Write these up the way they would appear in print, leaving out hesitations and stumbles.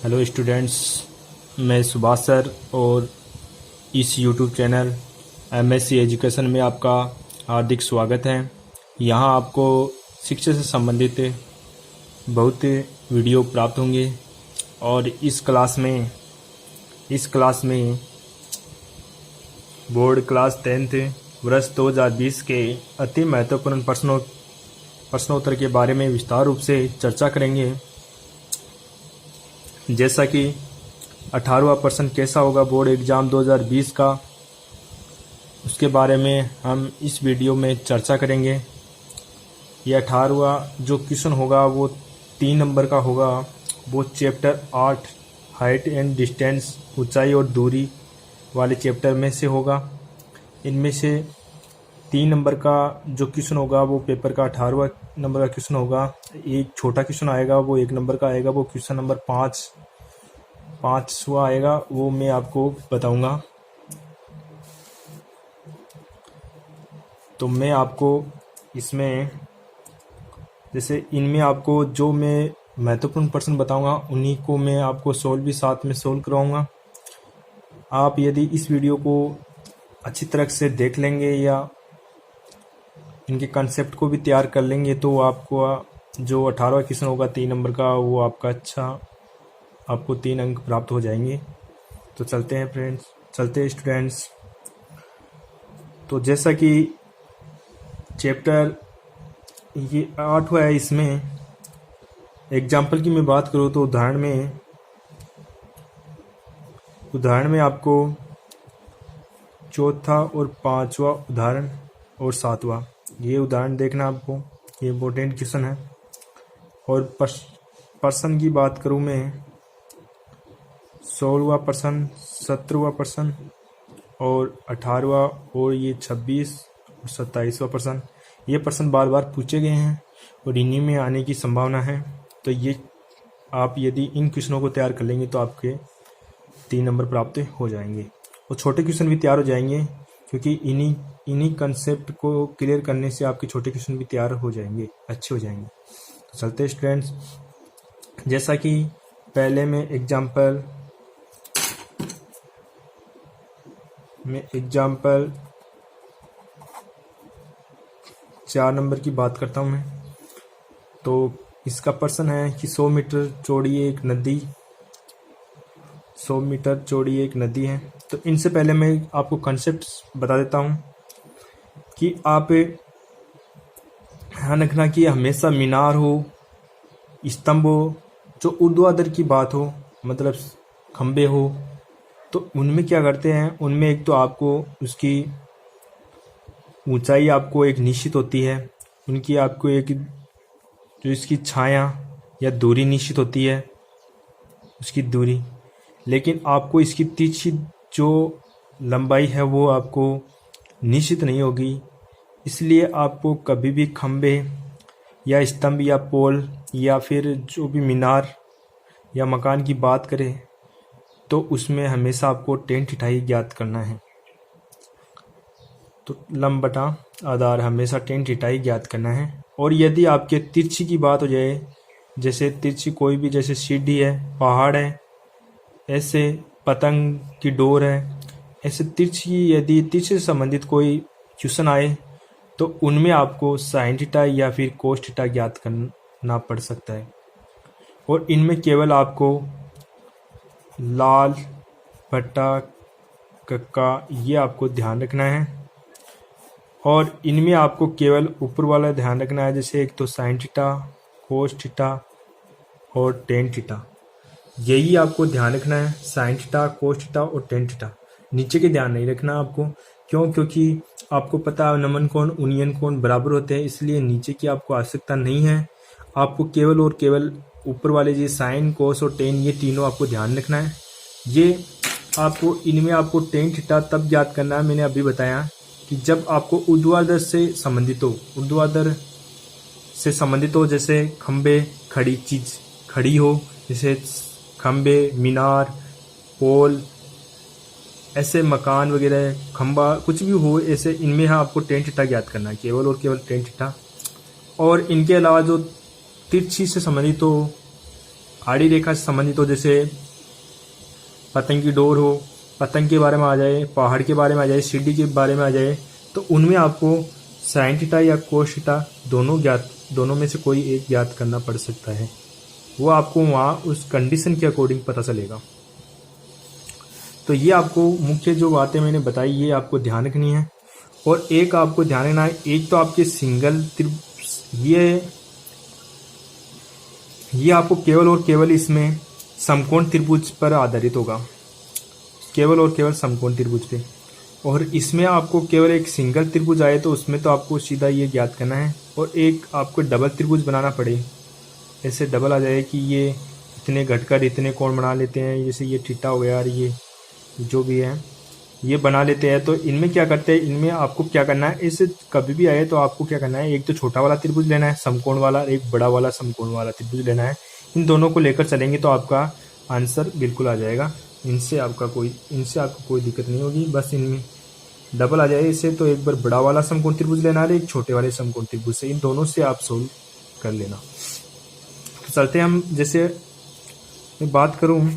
Hello students, मैं Subhash sir और इस यूट्यूब चैनल एमएससी एजुकेशन में आपका हार्दिक स्वागत है। यहाँ आपको शिक्षा से संबंधित बहुत वीडियो प्राप्त होंगे और इस क्लास में बोर्ड क्लास 10th वर्ष 2020 के अति महत्वपूर्ण प्रश्नोत्तर के बारे में विस्तार रूप से चर्चा करेंगे। जैसा कि 18वां प्रश्न कैसा होगा बोर्ड एग्ज़ाम 2020 का, उसके बारे में हम इस वीडियो में चर्चा करेंगे। यह 18वां जो क्वेश्चन होगा वो 3 नंबर का होगा। वो चैप्टर 8 हाइट एंड डिस्टेंस, ऊंचाई और दूरी वाले चैप्टर में से होगा। इनमें से 3 नंबर का जो क्वेश्चन होगा वो पेपर का 18वां नंबर का क्वेश्चन होगा। एक छोटा क्वेश्चन आएगा वो 1 नंबर का आएगा, वो क्वेश्चन नंबर 5वां आएगा, वो मैं आपको बताऊंगा। तो मैं आपको इसमें जैसे इनमें आपको जो मैं महत्वपूर्ण प्रश्न बताऊंगा उन्हीं को मैं आपको सोल्व भी साथ में सोल्व कराऊंगा। आप यदि इस वीडियो को अच्छी तरह से देख लेंगे या इनके कंसेप्ट को भी तैयार कर लेंगे तो आपको जो 18वां क्वेश्चन होगा 3 नंबर का वो आपको 3 अंक प्राप्त हो जाएंगे। तो चलते हैं स्टूडेंट्स। तो जैसा कि चैप्टर ये 8वां है, इसमें एग्जाम्पल की मैं बात करूँ तो उदाहरण में आपको चौथा और 5वां उदाहरण और 7वां ये उदाहरण देखना आपको, ये इम्पोर्टेंट क्वेश्चन है। और प्रश्न की बात करूँ मैं 16वां प्रश्न, 17वां प्रश्न और 18वां और ये 26 और 27वां प्रश्न, ये प्रश्न बार बार पूछे गए हैं और इन्हीं में आने की संभावना है। तो ये आप यदि इन क्वेश्चनों को तैयार कर लेंगे तो आपके 3 नंबर प्राप्त हो जाएंगे और छोटे क्वेश्चन भी तैयार हो जाएंगे, क्योंकि इन्हीं कंसेप्ट को क्लियर करने से आपके छोटे क्वेश्चन भी तैयार हो जाएंगे, अच्छे हो जाएंगे। तो चलते स्टूडेंट्स, जैसा कि पहले मैं एग्जाम्पल 4 नंबर की बात करता हूँ मैं। तो इसका प्रश्न है कि 100 मीटर चौड़ी एक नदी है। तो इनसे पहले मैं आपको कंसेप्ट बता देता हूँ कि आप ध्यान रखना कि हमेशा मीनार हो, स्तंभ हो, जो ऊर्ध्वाधर की बात हो, मतलब खंबे हो, तो उनमें क्या करते हैं, उनमें एक तो आपको उसकी ऊंचाई आपको एक निश्चित होती है, उनकी आपको एक जो इसकी छाया या दूरी निश्चित होती है, उसकी दूरी। लेकिन आपको इसकी तिरछी जो लंबाई है वो आपको निश्चित नहीं होगी। इसलिए आपको कभी भी खंबे या स्तंभ या पोल या फिर जो भी मीनार या मकान की बात करें तो उसमें हमेशा आपको tan थीटा ज्ञात करना है। तो लंब बटा आधार हमेशा tan थीटा ज्ञात करना है। और यदि आपके तिरछी की बात हो जाए, जैसे तिरछी कोई भी, जैसे सीढ़ी है, पहाड़ है, ऐसे पतंग की डोर है, ऐसे यदि तिरछी से संबंधित कोई क्वेश्चन आए तो उनमें आपको sin थीटा या फिर cos थीटा ज्ञात करना पड़ सकता है। और इनमें केवल आपको लाल बट्टा कक्का ये आपको ध्यान रखना है। और इनमें आपको केवल ऊपर वाला ध्यान रखना है, जैसे एक तो sin थीटा, cos थीटा और tan थीटा, यही आपको ध्यान रखना है। sin थीटा, cos थीटा और tan थीटा, नीचे के ध्यान नहीं रखना आपको। क्योंकि आपको पता है नमन कोण यूनियन कोण बराबर होते हैं, इसलिए नीचे की आपको आवश्यकता नहीं है। आपको केवल और केवल ऊपर वाले जी sin, cos और tan ये तीनों आपको ध्यान रखना है। ये आपको इनमें आपको tan थीटा तब ज्ञात करना है, मैंने अभी बताया कि जब आपको ऊर्ध्वाधर से संबंधित हो, जैसे खंबे, खड़ी चीज खड़ी हो, जैसे खंबे, मीनार, पोल, ऐसे मकान वगैरह, खंबा कुछ भी हो, ऐसे इनमें आपको tan थीटा ज्ञात करना है, केवल और केवल tan थीटा। और इनके अलावा जो तिरछी से संबंधित हो, आड़ी रेखा से संबंधित हो, जैसे पतंग की डोर हो, पतंग के बारे में आ जाए, पहाड़ के बारे में आ जाए, सीढ़ी के बारे में आ जाए, तो उनमें आपको साइन थीटा या कोस थीटा दोनों में से कोई एक ज्ञात करना पड़ सकता है। वो आपको वहाँ उस कंडीशन के अकॉर्डिंग पता चलेगा। तो ये आपको मुख्य जो बातें मैंने बताई ये आपको ध्यान रखनी है। और एक आपको ध्यान रखना है, एक तो आपके सिंगल ये आपको केवल और केवल इसमें समकोण त्रिभुज पर आधारित होगा, केवल और केवल समकोण त्रिभुज पे। और इसमें आपको केवल एक सिंगल त्रिभुज आए तो उसमें तो आपको सीधा ये ज्ञात करना है। और एक आपको डबल त्रिभुज बनाना पड़े, ऐसे डबल आ जाए कि ये इतने घटकर इतने कोण बना लेते हैं, जैसे ये थीटा हो गया और ये जो भी है ये बना लेते हैं। तो इनमें क्या करते हैं, इनमें आपको क्या करना है, इसे कभी भी आए तो आपको क्या करना है, एक तो छोटा वाला त्रिभुज लेना है समकोण वाला, एक बड़ा वाला समकोण वाला त्रिभुज लेना है। इन दोनों को लेकर चलेंगे तो आपका आंसर बिल्कुल आ जाएगा। इनसे आपको कोई दिक्कत नहीं होगी। बस इनमें डबल आ जाए इससे तो एक बार बड़ा वाला समकोण त्रिभुज लेना है, एक छोटे वाले समकोण त्रिभुज से, इन दोनों से आप सोल्व कर लेना। तो चलते हम, जैसे मैं बात करूं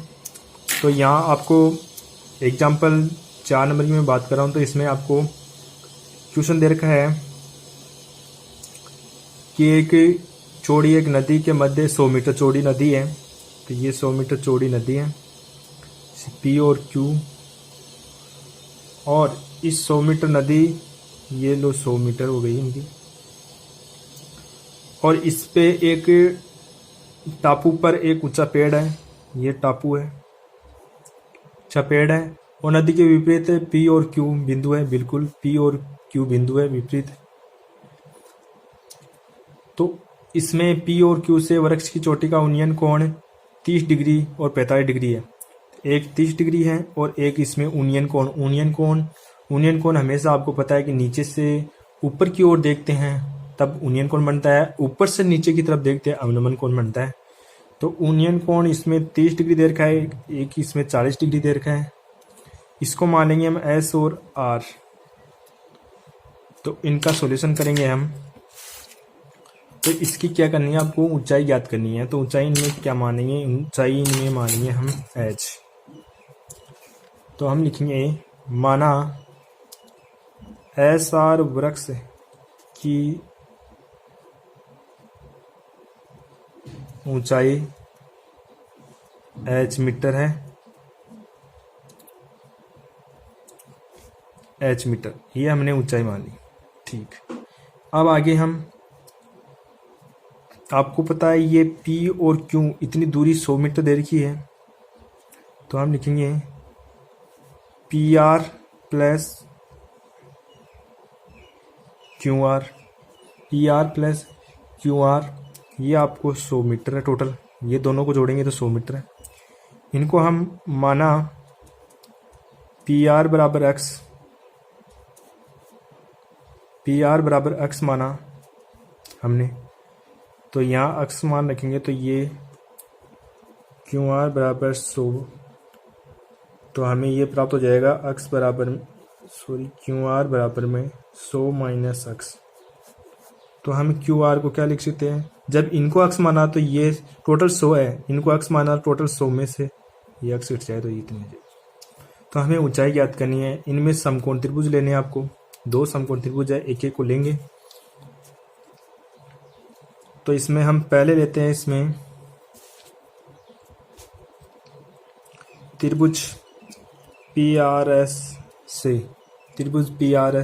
तो यहाँ आपको एग्जाम्पल 4 नंबर की मैं बात कर रहा हूँ। तो इसमें आपको क्वेश्चन दे रखा है कि एक नदी के मध्य 100 मीटर चौड़ी नदी है। तो ये 100 मीटर चौड़ी नदी है, पी और क्यू। और इस 100 मीटर नदी, ये लो 100 मीटर हो गई इनकी। और इस पे एक टापू पर एक ऊंचा पेड़ है, ये टापू है, ऊंचा पेड़ है। और नदी के विपरीत पी और क्यू बिंदु है, बिल्कुल पी और क्यू बिंदु है विपरीत। तो इसमें पी और क्यू से वृक्ष की चोटी का उन्नयन कोण 30 डिग्री और 45 डिग्री है। एक 30 डिग्री है और एक इसमें उन्नयन कोण हमेशा आपको पता है कि नीचे से ऊपर की ओर देखते हैं तब उन्नयन कोण बनता है, ऊपर से नीचे की तरफ देखते हैं अवनमन कोण बनता है। तो उन्नयन कोण इसमें 30 डिग्री दे रखा है, एक इसमें 40 डिग्री दे रखा है। इसको मानेंगे हम एस और आर। तो इनका सॉल्यूशन करेंगे हम। तो इसकी क्या करनी है, आपको ऊंचाई ज्ञात करनी है। तो ऊंचाई इनमें क्या मानेंगे, ऊंचाई इनमें मानेंगे हम एच। तो हम लिखेंगे माना एस आर वृक्ष की ऊंचाई एच मीटर है, एच मीटर, ये हमने ऊंचाई मान ली। ठीक, अब आगे हम, आपको पता है ये P और Q इतनी दूरी 100 मीटर दे रखी है। तो हम लिखेंगे PR plus QR, PR plus QR, ये आपको 100 मीटर है टोटल। ये दोनों को जोड़ेंगे तो 100 मीटर है। इनको हम माना PR बराबर x माना हमने। तो यहाँ x मान रखेंगे तो ये QR बराबर 100, तो हमें ये प्राप्त हो जाएगा QR बराबर में 100 माइनस x। तो हम QR को क्या लिख सकते हैं, जब इनको x माना तो ये टोटल 100 है, इनको x माना टोटल 100 में से ये x हट जाए तो ये इतनी हो जाए। तो हमें ऊंचाई ज्ञात करनी है। इनमें समकोण त्रिभुज लेने हैं आपको, 2 समकोण त्रिभुज है, एक एक को लेंगे। तो इसमें हम पहले लेते हैं, इसमें त्रिभुज PRS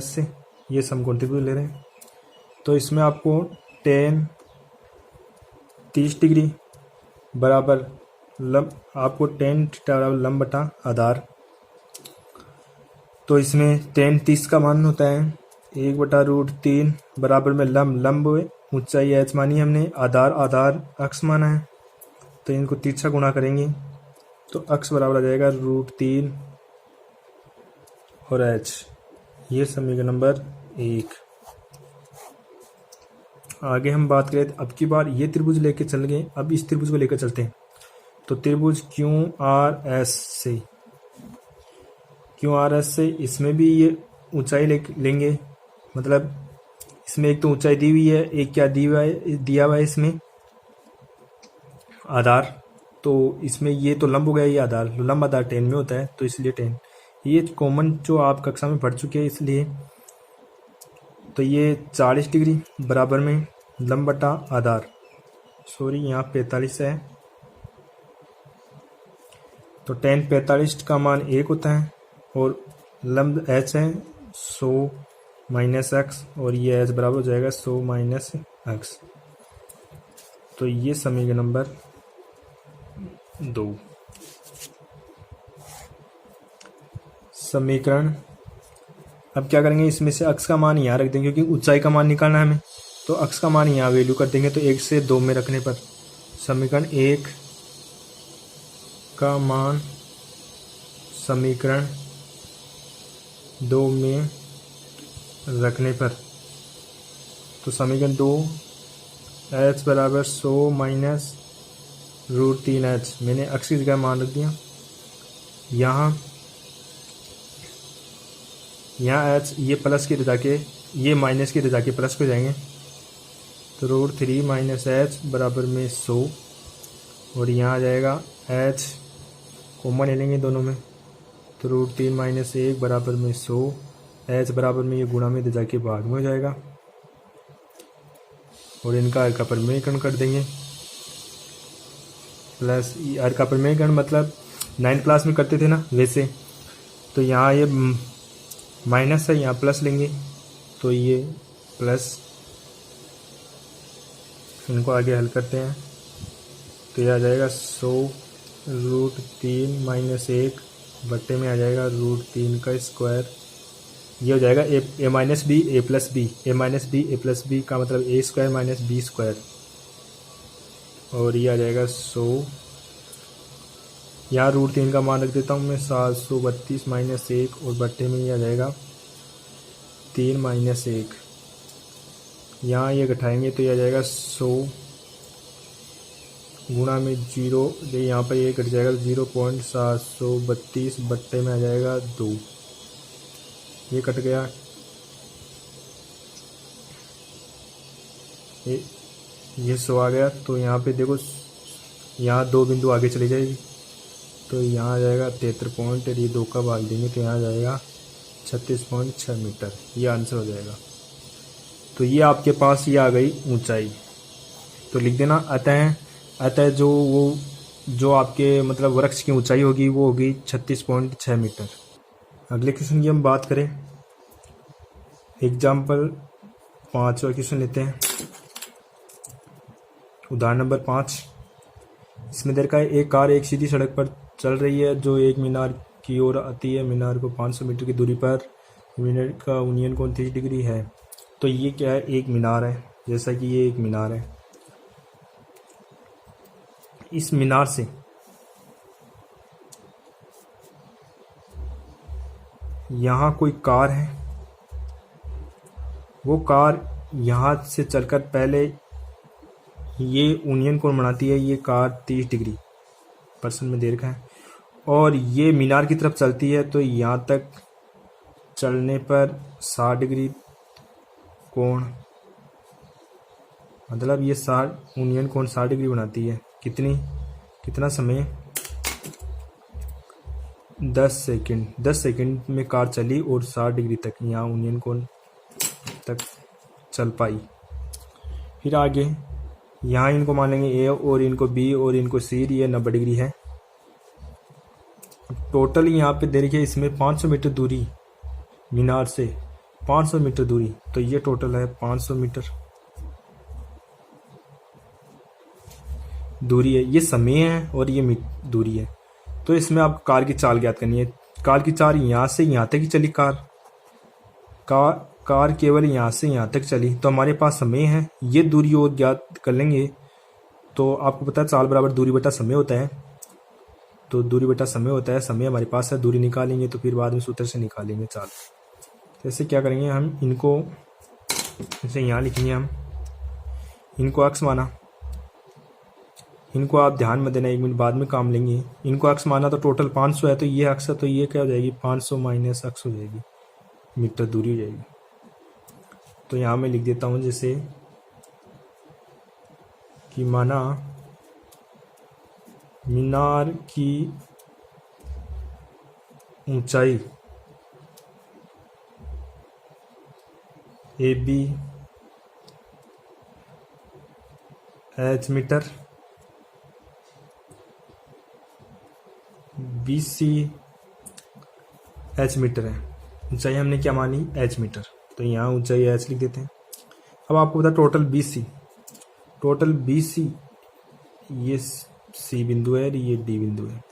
से ये समकोण त्रिभुज ले रहे हैं। तो इसमें आपको tan 30 डिग्री बराबर आपको tan थीटा बराबर लंब बटा आधार। तो इसमें tan 30 का मान होता है 1/√3 बराबर में लंब ऊंचाई h मानी हमने, आधार x माना है। तो इनको तिरछा गुणा करेंगे तो x बराबर आ जाएगा √3 और h। ये समीकरण नंबर 1। आगे हम बात करें, अब की बार ये त्रिभुज लेके चल गए, अब इस त्रिभुज को लेकर चलते हैं। तो त्रिभुज QRS से इसमें भी ये ऊंचाई लेंगे, मतलब इसमें एक तो ऊंचाई दी हुई है, एक क्या दिया हुआ है इसमें आधार। तो इसमें ये तो लंब हो गया, ये आधार, लंब आधार टेन में होता है तो इसलिए टेन, ये कॉमन जो आप कक्षा में पढ़ चुके हैं इसलिए। तो ये 40 डिग्री बराबर में लंब बटा आधार, सॉरी यहाँ 45 है, तो टेन 45 का मान 1 होता है और लंब h है 100 माइनस एक्स, और ये h बराबर हो जाएगा 100 माइनस एक्स। तो ये समीकरण नंबर 2। समीकरण, अब क्या करेंगे, इसमें से अक्स का मान यहाँ रख देंगे क्योंकि ऊंचाई का मान निकालना है हमें, तो अक्स का मान यहाँ वैल्यू कर देंगे। तो 1 से 2 में रखने पर समीकरण 1 का मान समीकरण 2 में रखने पर, तो समीकरण 2 h बराबर 100 माइनस √3h, मैंने अक्स की जगह मान रख दिया। यहाँ h ये प्लस की जाके ये माइनस की जाके प्लस को जाएंगे, तो √3 माइनस h बराबर में 100, और यहाँ आ जाएगा h कॉमन ले लेंगे दोनों में, तो √3 माइनस 1 बराबर में 100, h बराबर में ये गुणा में दे जाके भाग में हो जाएगा, और इनका हर का परिमेयकरण कर देंगे। प्लस हर का परिमेयकरण मतलब 9th क्लास में करते थे ना वैसे, तो यहाँ ये माइनस है, यहाँ प्लस लेंगे, तो ये प्लस, इनको आगे हल करते हैं, तो यह आ जाएगा 100 √3 माइनस 1 बट्टे में आ जाएगा √3 का स्क्वायर, ये हो जाएगा ए माइनस बी ए प्लस बी, ए माइनस बी ए प्लस बी का मतलब ए स्क्वायर माइनस बी स्क्वायर, और ये आ जाएगा 100, यहाँ √3 का मान रख देता हूँ मैं 732 माइनस 1, और बट्टे में ये आ जाएगा 3 माइनस 1, यहाँ ये घटाएंगे तो ये आ जाएगा 100 गुणा में 0, यहाँ पर ये घट जाएगा 0.732 बट्टे में आ जाएगा 2, ये कट गया, ये 100 आ गया, तो यहाँ पे देखो यहाँ 2 बिंदु आगे चली जाएगी, तो यहाँ आ जाएगा 73 पॉइंट, ये 2 का भाग देंगे तो यहाँ आ जाएगा 36.6 मीटर, ये आंसर हो जाएगा। तो ये आपके पास ये आ गई ऊंचाई, तो लिख देना अतः जो आपके मतलब वृक्ष की ऊंचाई होगी वो होगी 36.6 मीटर। अगले क्वेश्चन की हम बात करें, एग्जाम्पल 5वां क्वेश्चन लेते हैं, उदाहरण नंबर 5। इसमें दे रखा है एक कार एक सीधी सड़क पर चल रही है जो एक मीनार की ओर आती है, मीनार को 500 मीटर की दूरी पर, मीनार का यूनियन कोण 30 डिग्री है। तो ये क्या है, एक मीनार है, जैसा कि ये एक मीनार है, इस मीनार से यहाँ कोई कार है, वो कार यहाँ से चलकर पहले ये यूनियन कोण बनाती है, ये कार 30 डिग्री % में दे रखा है, और ये मीनार की तरफ चलती है, तो यहाँ तक चलने पर 60 डिग्री कोण, मतलब ये 60 यूनियन कोण 60 डिग्री बनाती है। कितना समय, 10 सेकंड में कार चली और 60 डिग्री तक यहाँ यूनियन कोण तक चल पाई। फिर आगे यहाँ इनको मान लेंगे ए, और इनको बी, और इनको सी, ये 90 डिग्री है। टोटल यहाँ पे देखिए इसमें 500 मीटर दूरी, मीनार से 500 मीटर दूरी, तो ये टोटल है 500 मीटर दूरी है, ये समय है और ये दूरी है। तो इसमें आप कार की चाल ज्ञात करनी है। कार की चाल यहाँ से यहाँ तक ही चली, कार केवल यहाँ से यहाँ तक चली, तो हमारे पास समय है, ये दूरी और ज्ञात कर लेंगे। तो आपको पता है चाल बराबर दूरी बटा समय होता है, तो दूरी बटा समय होता है, समय हमारे पास है, दूरी निकालेंगे तो फिर बाद में सूत्र से निकालेंगे चाल। जैसे क्या करेंगे हम, इनको जैसे यहाँ लिखेंगे, हम इनको अक्स माना, इनको आप ध्यान में देना, 1 मिनट बाद में काम लेंगे। इनको अक्स माना तो टोटल 500 है, तो ये अक्स है, तो ये क्या हो जाएगी, 500 माइनस अक्स हो जाएगी, मीटर दूरी हो जाएगी। तो यहाँ मैं लिख देता हूँ जैसे कि माना मीनार की ऊंचाई AB H metre, BC H metre है। ऊंचाई हमने क्या मानी? H मीटर, तो यहाँ ऊंचाई H लिख देते हैं। अब आपको पता टोटल BC ये C बिंदु है और ये D बिंदु है।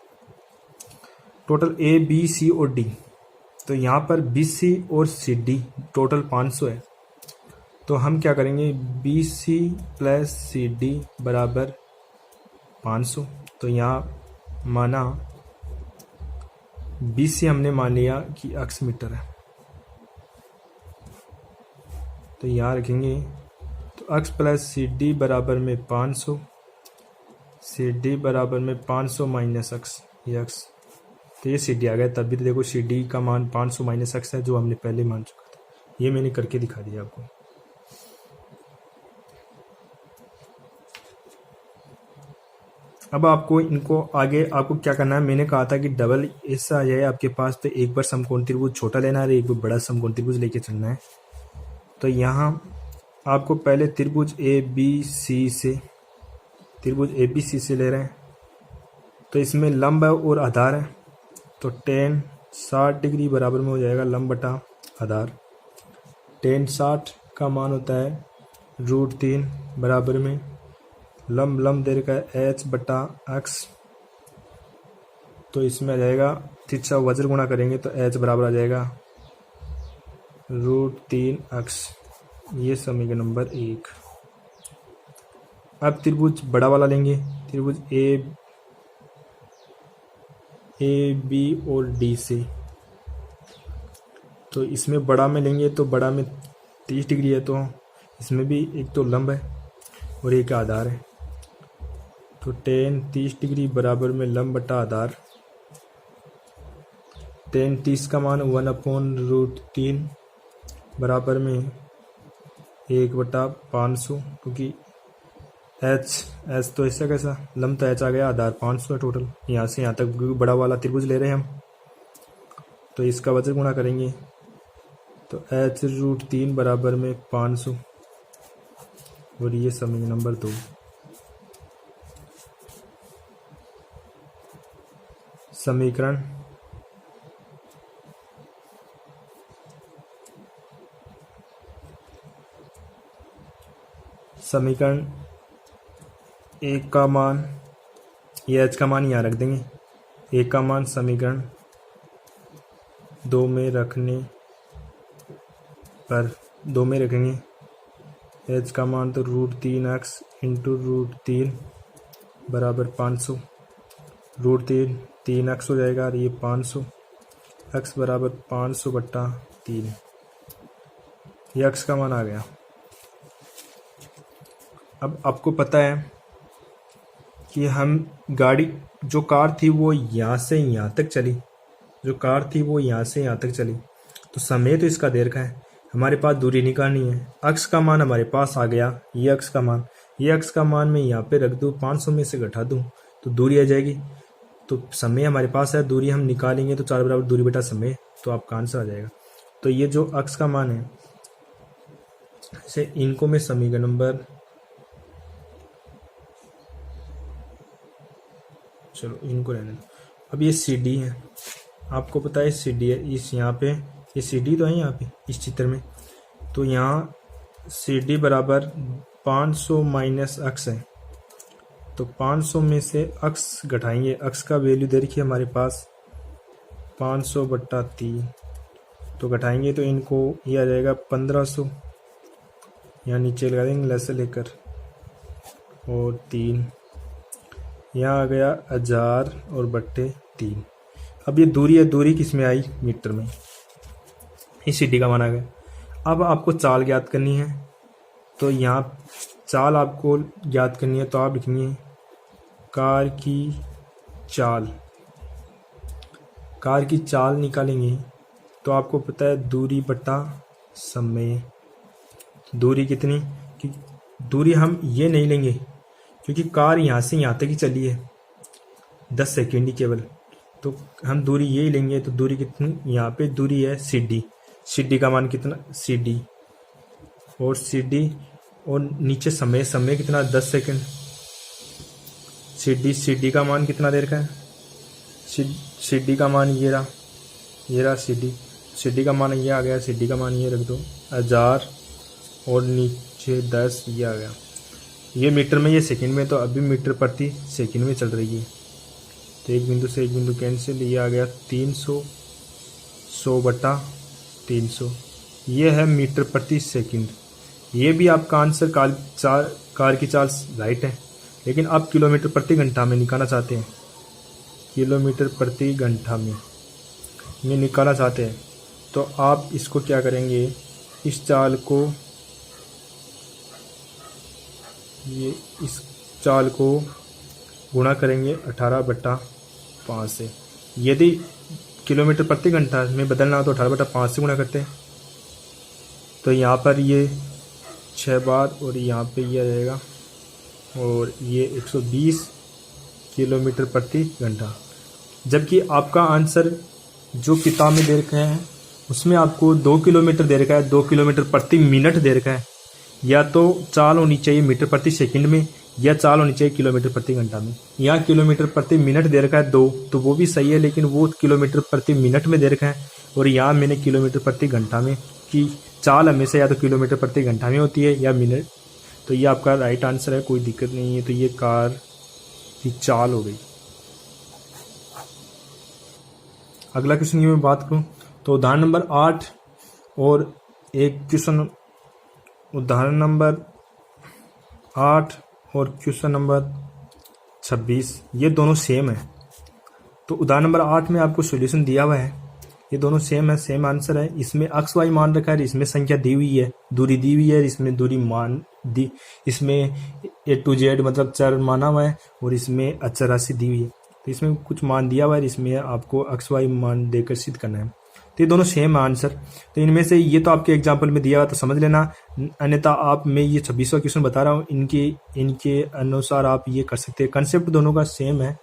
टोटल A B C और D, तो यहाँ पर BC और CD टोटल 500 है। तो हम क्या करेंगे? BC प्लस CD बराबर 500। तो यहाँ माना BC हमने मान लिया कि अक्स मीटर है, तो यहाँ रखेंगे। तो अक्स प्लस CD बराबर में 500, CD बराबर में 500 माइनस अक्स, ये अक्स, तो ये CD आ गया। तभी तो देखो CD का मान 500 माइनस अक्स है, जो हमने पहले मान चुका था। ये मैंने करके दिखा दिया आपको। अब आपको इनको आगे आपको क्या करना है? मैंने कहा था कि डबल ऐसा आ जाए आपके पास, तो एक बार समकोण त्रिभुज छोटा लेना है, एक बार बड़ा समकोण त्रिभुज लेके चलना है। तो यहाँ आपको पहले त्रिभुज ABC से ले रहे हैं। तो इसमें लंब और आधार है, तो tan 60 डिग्री बराबर में हो जाएगा लंब बटा आधार। tan 60 का मान होता है √3 बराबर में लंब दे रखा है H बटा x। तो इसमें आ जाएगा तिरछा वज्र गुणा करेंगे तो H बराबर आ जाएगा √3x। ये समीकरण नंबर 1। अब त्रिभुज बड़ा वाला लेंगे, त्रिभुज A B और D से। तो इसमें बड़ा में लेंगे तो बड़ा में 30 डिग्री है, तो इसमें भी एक तो लंब है और एक आधार है। तो tan 30 डिग्री बराबर में लंब बटा आधार। tan 30 का मान 1/√3 बराबर में 1/500, क्योंकि H तो ऐसा कैसा लंब तो H आ गया, आधार 500 है टोटल। यहाँ से यहाँ तक बड़ा वाला त्रिभुज ले रहे हैं हम, तो इसका वज्र गुणा करेंगे तो H√3 बराबर में 500। और ये समीकरण नंबर 2। समीकरण 1 का मान, ये H का मान यहाँ रख देंगे। 1 का मान समीकरण 2 में रखने पर 2 में रखेंगे। H का मान तो √3x इंटू √3 बराबर 500। √3 3x हो जाएगा और ये 500, x बराबर 500 बट्टा 3। ये x का मान आ गया। अब आपको पता है कि हम जो कार थी वो यहाँ से यहाँ तक चली, तो समय तो इसका दे रखा है, हमारे पास दूरी निकालनी है। अक्स का मान हमारे पास आ गया, ये अक्स का मान मैं यहाँ पे रख दूँ, 500 में से घटा दूँ तो दूरी आ जाएगी। तो समय हमारे पास है, दूरी हम निकालेंगे तो 4 बराबर दूरी बटा समय, तो आपका आंसर आ जाएगा। तो ये जो अक्स का मान है, इसे इनको मैं समीकरण नंबर, चलो इनको रहने दो। अब ये CD है, आपको पता है CD है, इस यहाँ पे ये CD तो है यहाँ पे इस चित्र में। तो यहाँ CD बराबर 500 माइनस अक्स है, तो 500 में से अक्स घटाएंगे। अक्स का वैल्यू दे रखी है हमारे पास 500 बट्टा 3, तो घटाएंगे तो इनको ये आ जाएगा 1500, यहाँ नीचे लगा देंगे लैसे लेकर, और 3 यहाँ आ गया 1000 और बट्टे 3। अब ये दूरी है, दूरी किस में आई? मीटर में। इस CD का मान आ गया। अब आपको चाल ज्ञात करनी है, तो यहाँ चाल आपको ज्ञात करनी है, तो आप लिखेंगे कार की चाल निकालेंगे। तो आपको पता है दूरी बटा समय। दूरी कितनी? दूरी हम ये नहीं लेंगे क्योंकि कार यहाँ से यहाँ तक ही चली है, 10 सेकेंड ही केवल। तो हम दूरी यही लेंगे, तो दूरी कितनी, यहाँ पे दूरी है सी डी का मान कितना, सी डी और नीचे समय कितना 10 सेकेंड। सी डी का मान कितना देर का है, सी डी का मान ये रहा सी डी का मान ये आ गया, सी डी का मान ये रख दो 1000 और नीचे 10 ये आ गया। ये मीटर में, ये सेकंड में, तो अभी मीटर प्रति सेकंड में चल रही है। तो एक बिंदु से एक बिंदु कैंसिल, ये आ गया 300, 100/300, ये है मीटर प्रति सेकंड। ये भी आपका आंसर कार की चाल राइट है, लेकिन आप किलोमीटर प्रति घंटा में निकालना चाहते हैं, किलोमीटर प्रति घंटा में ये निकालना चाहते हैं। तो आप इसको क्या करेंगे, इस चाल को गुणा करेंगे 18/5 से। यदि किलोमीटर प्रति घंटा में बदलना हो तो 18/5 से गुणा करते हैं। तो यहाँ पर ये 6 बार और यहाँ पे ये रहेगा, और ये 120 किलोमीटर प्रति घंटा। जबकि आपका आंसर जो किताब में दे रखा है उसमें आपको 2 किलोमीटर दे रखा है, 2 किलोमीटर प्रति मिनट दे रखा है। या तो चाल होनी चाहिए मीटर प्रति सेकंड में, या चाल होनी चाहिए किलोमीटर प्रति घंटा में। यहाँ किलोमीटर प्रति मिनट दे रखा है 2, तो वो भी सही है, लेकिन वो किलोमीटर प्रति मिनट में दे रखा है, और यहाँ मैंने किलोमीटर प्रति घंटा में, कि चाल हमेशा या तो किलोमीटर प्रति घंटा में होती है या मिनट। तो ये आपका राइट आंसर है, कोई दिक्कत नहीं है। तो ये कार की चाल हो गई। अगला क्वेश्चन की मैं बात करूँ तो उदाहरण नंबर 8 और एक क्वेश्चन, उदाहरण नंबर 8 और क्वेश्चन नंबर 26, ये दोनों सेम है। तो उदाहरण नंबर 8 में आपको सॉल्यूशन दिया हुआ है, ये दोनों सेम है, सेम आंसर है। इसमें एक्स वाई मान रखा है, इसमें संख्या दी हुई है, दूरी दी हुई है, इसमें दूरी मान दी, इसमें A to Z मतलब चर माना हुआ है, और इसमें अचर राशि दी हुई है। तो इसमें कुछ मान दिया हुआ है, इसमें आपको एक्स वाई मान देकर सिद्ध करना है। तो ये दोनों सेम आंसर। तो इनमें से ये तो आपके एग्जाम्पल में दिया हुआ तो समझ लेना, अन्यथा आप, मैं ये 26वां क्वेश्चन बता रहा हूँ, इनके अनुसार आप ये कर सकते हैं। कंसेप्ट दोनों का सेम है,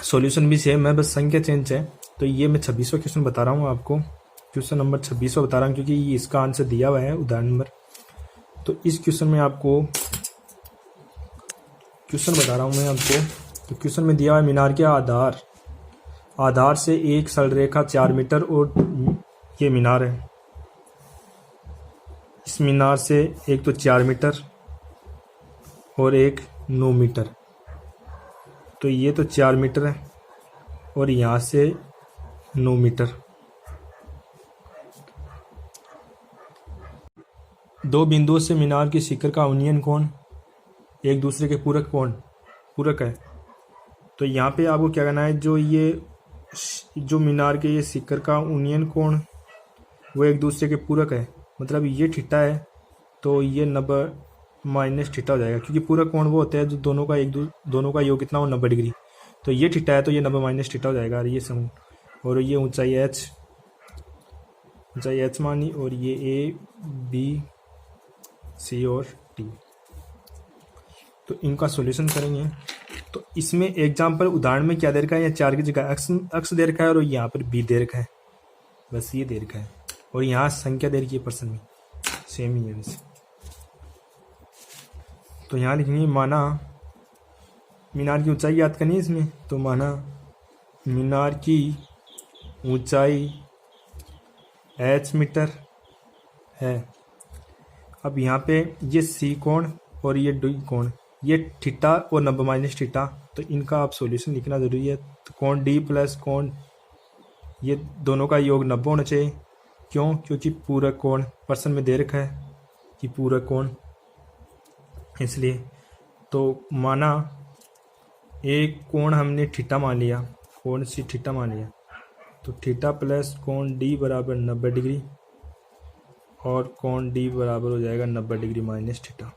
सॉल्यूशन भी सेम है, बस संख्या चेंज है। तो ये मैं 26वां क्वेश्चन बता रहा हूँ आपको, क्वेश्चन नंबर 26वां बता रहा हूँ, क्योंकि ये इसका आंसर दिया हुआ है उदाहरण नंबर। तो इस क्वेश्चन में आपको क्वेश्चन बता रहा हूँ मैं आपको। तो क्वेश्चन में दिया हुआ है मीनार के आधार से एक सरल रेखा 4 मीटर, और ये मीनार है। इस मीनार से एक तो 4 मीटर और एक 9 मीटर। तो ये तो 4 मीटर है और यहाँ से 9 मीटर। दो बिंदुओं से मीनार की शिखर का उन्नयन कोण एक दूसरे के पूरक है। तो यहाँ पे आपको क्या करना है, जो मीनार के ये शिखर का उन्नयन कोण वो एक दूसरे के पूरक है। मतलब ये थीटा है तो ये 90 माइनस थीटा हो जाएगा, क्योंकि पूरक कोण वो होता है जो दोनों का योग कितना हो 90 डिग्री। तो ये थीटा है तो ये 90 माइनस थीटा हो जाएगा। और ये समूह, और ये ऊंचाई एच मानी, और ये ए बी सी और टी। तो इनका सॉल्यूशन करेंगे। तो इसमें एग्जाम्पल उदाहरण में क्या दे रखा है, या 4 की जगह अक्स दे रखा है, और यहाँ पर बी दे रखा है, बस ये दे रखा है। और यहाँ संख्या दे रखी है परसेंट में, सेम ही है वैसे। तो यहाँ लिखेंगे माना मीनार की ऊंचाई याद करनी है इसमें। तो माना मीनार की ऊंचाई h मीटर है। अब यहाँ पे ये सी कोण और ये डी कोण, ये थीटा और 90 माइनस थीटा, तो इनका आप सॉल्यूशन लिखना ज़रूरी है। तो कोण डी प्लस कोण, ये दोनों का योग 90 होना चाहिए। क्यों? क्योंकि पूरक कोण पर्सन में दे रखा है कि पूरक कोण, इसलिए। तो माना एक कोण हमने थीटा मान लिया, कोण सी थीटा मान लिया, तो थीटा प्लस कोण डी बराबर 90 डिग्री, और कोण डी बराबर हो जाएगा 90 डिग्री माइनस थीटा।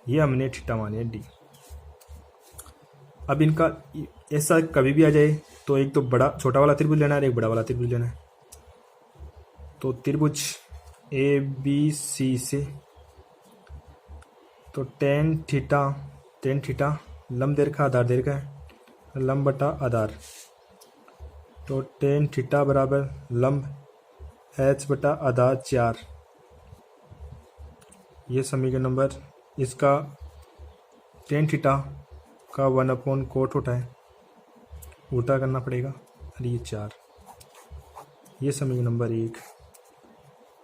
ये हमने थीटा मान लिया डी। अब इनका ऐसा कभी भी आ जाए तो एक तो छोटा वाला त्रिभुज लेना है, एक बड़ा वाला त्रिभुज लेना है। तो त्रिभुज ए बी सी से, तो टेन थीटा लंब दे रखा आधार दे रखा है, लंब बटा आधार, तो टेन थीटा बराबर लंब एच बटा आधार 4। ये समीकरण नंबर, इसका टेन थीटा का 1/कोट होता है, उल्टा करना पड़ेगा, और ये 4। ये समीकरण नंबर 1।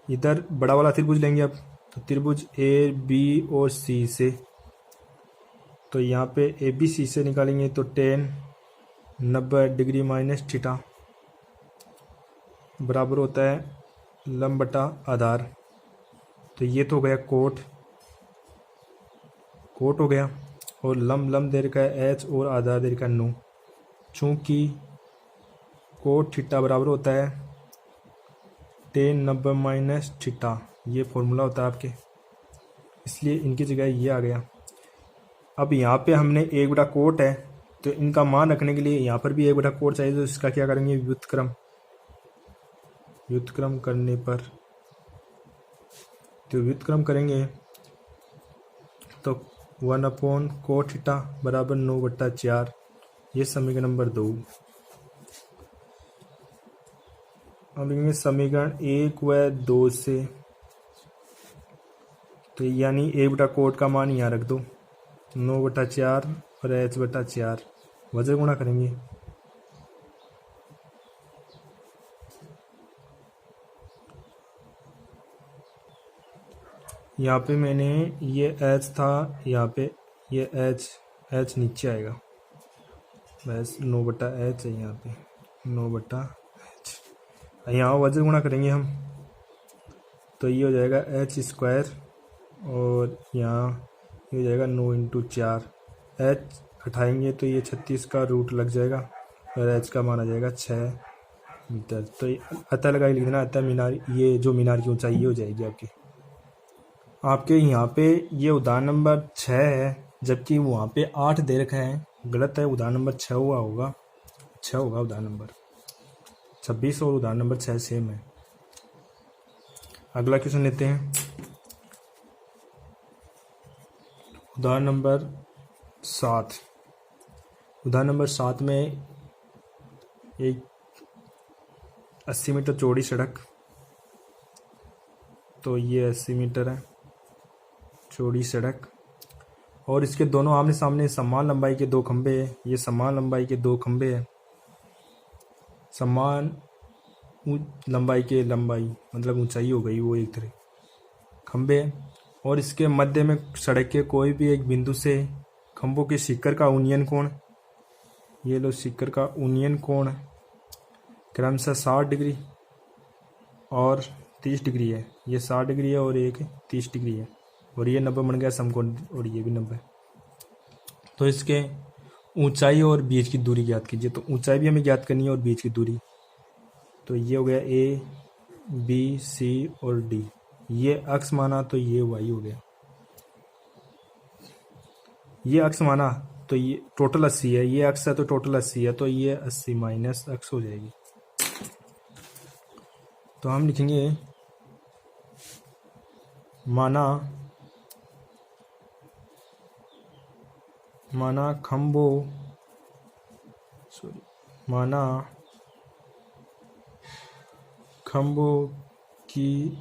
इधर बड़ा वाला त्रिभुज लेंगे अब, तो त्रिभुज ए बी और सी से, तो यहाँ पे ए बी सी से निकालेंगे तो टेन 90 डिग्री माइनस थीटा बराबर होता है लंब बटा आधार, तो ये तो हो गया कोट हो गया, और लंब लंब दे रखा है एच और आधार दे रखा है 9। चूँकि कोट थीटा बराबर होता है टेन 90 माइनस थीटा, ये फॉर्मूला होता है आपके, इसलिए इनकी जगह ये आ गया। अब यहाँ पे हमने 1 बटा कोट है, तो इनका मान रखने के लिए यहाँ पर भी 1 बटा कोट चाहिए, तो इसका क्या करेंगे, व्युत्क्रम करने पर, तो व्युत्क्रम करेंगे तो 1/कोट थीटा बराबर 9/4। ये समीकरण नंबर 2। अब इनमें समीकरण 1 व 2 से, तो यानी 1 बटा कोट का मान यहाँ रख दो, 9/4 और h/4, वजह गुणा करेंगे, यहाँ पे मैंने ये h था, यहाँ पे ये h नीचे आएगा, बस 9/h है यहाँ पे, 9/h। यहाँ वजह गुणा करेंगे हम, तो ये हो जाएगा h², और यहाँ ये हो जाएगा 9 × 4, h हटाएंगे तो ये 36 का रूट लग जाएगा, और h का मान आ जाएगा 6 मीटर। तो अतः लगा लिख देना, अतः मीनार, ये जो मीनार की ऊंचाई ये हो जाएगी आपके यहाँ पे ये उदाहरण नंबर 6 है, जबकि वहाँ पे 8 दे रखा है, गलत है, उदाहरण नंबर 6 होगा 6 होगा, उदाहरण नंबर 26 और उदाहरण नंबर 6 सेम है। अगला क्वेश्चन लेते हैं, उदाहरण नंबर 7। उदाहरण नंबर 7 में एक 80 मीटर चौड़ी सड़क, तो ये 80 मीटर है चौड़ी सड़क, और इसके दोनों आमने सामने समान लंबाई के 2 खंभे हैं। ये समान लंबाई के 2 खंभे हैं, समान लंबाई के लंबाई मतलब ऊंचाई हो गई वो एक तरह खंभे हैं, और इसके मध्य में सड़क के कोई भी एक बिंदु से खंभों के शिखर का उन्नयन कोण, ये लो शिखर का उन्नयन कोण क्रमशः 60 डिग्री और 30 डिग्री है। ये 60 डिग्री है और एक 30 डिग्री है, और ये 90 बन गया समकोण, और ये भी 90। तो इसके ऊंचाई और बीच की दूरी ज्ञात कीजिए। तो ऊंचाई भी हमें ज्ञात करनी है और बीच की दूरी, तो ये हो गया ए बी सी और डी, ये अक्ष माना तो ये वाई हो गया, ये अक्ष माना तो ये टोटल 80 है, ये अक्ष है तो टोटल 80 है, तो ये 80 माइनस अक्ष हो जाएगी। तो हम लिखेंगे माना खंभों की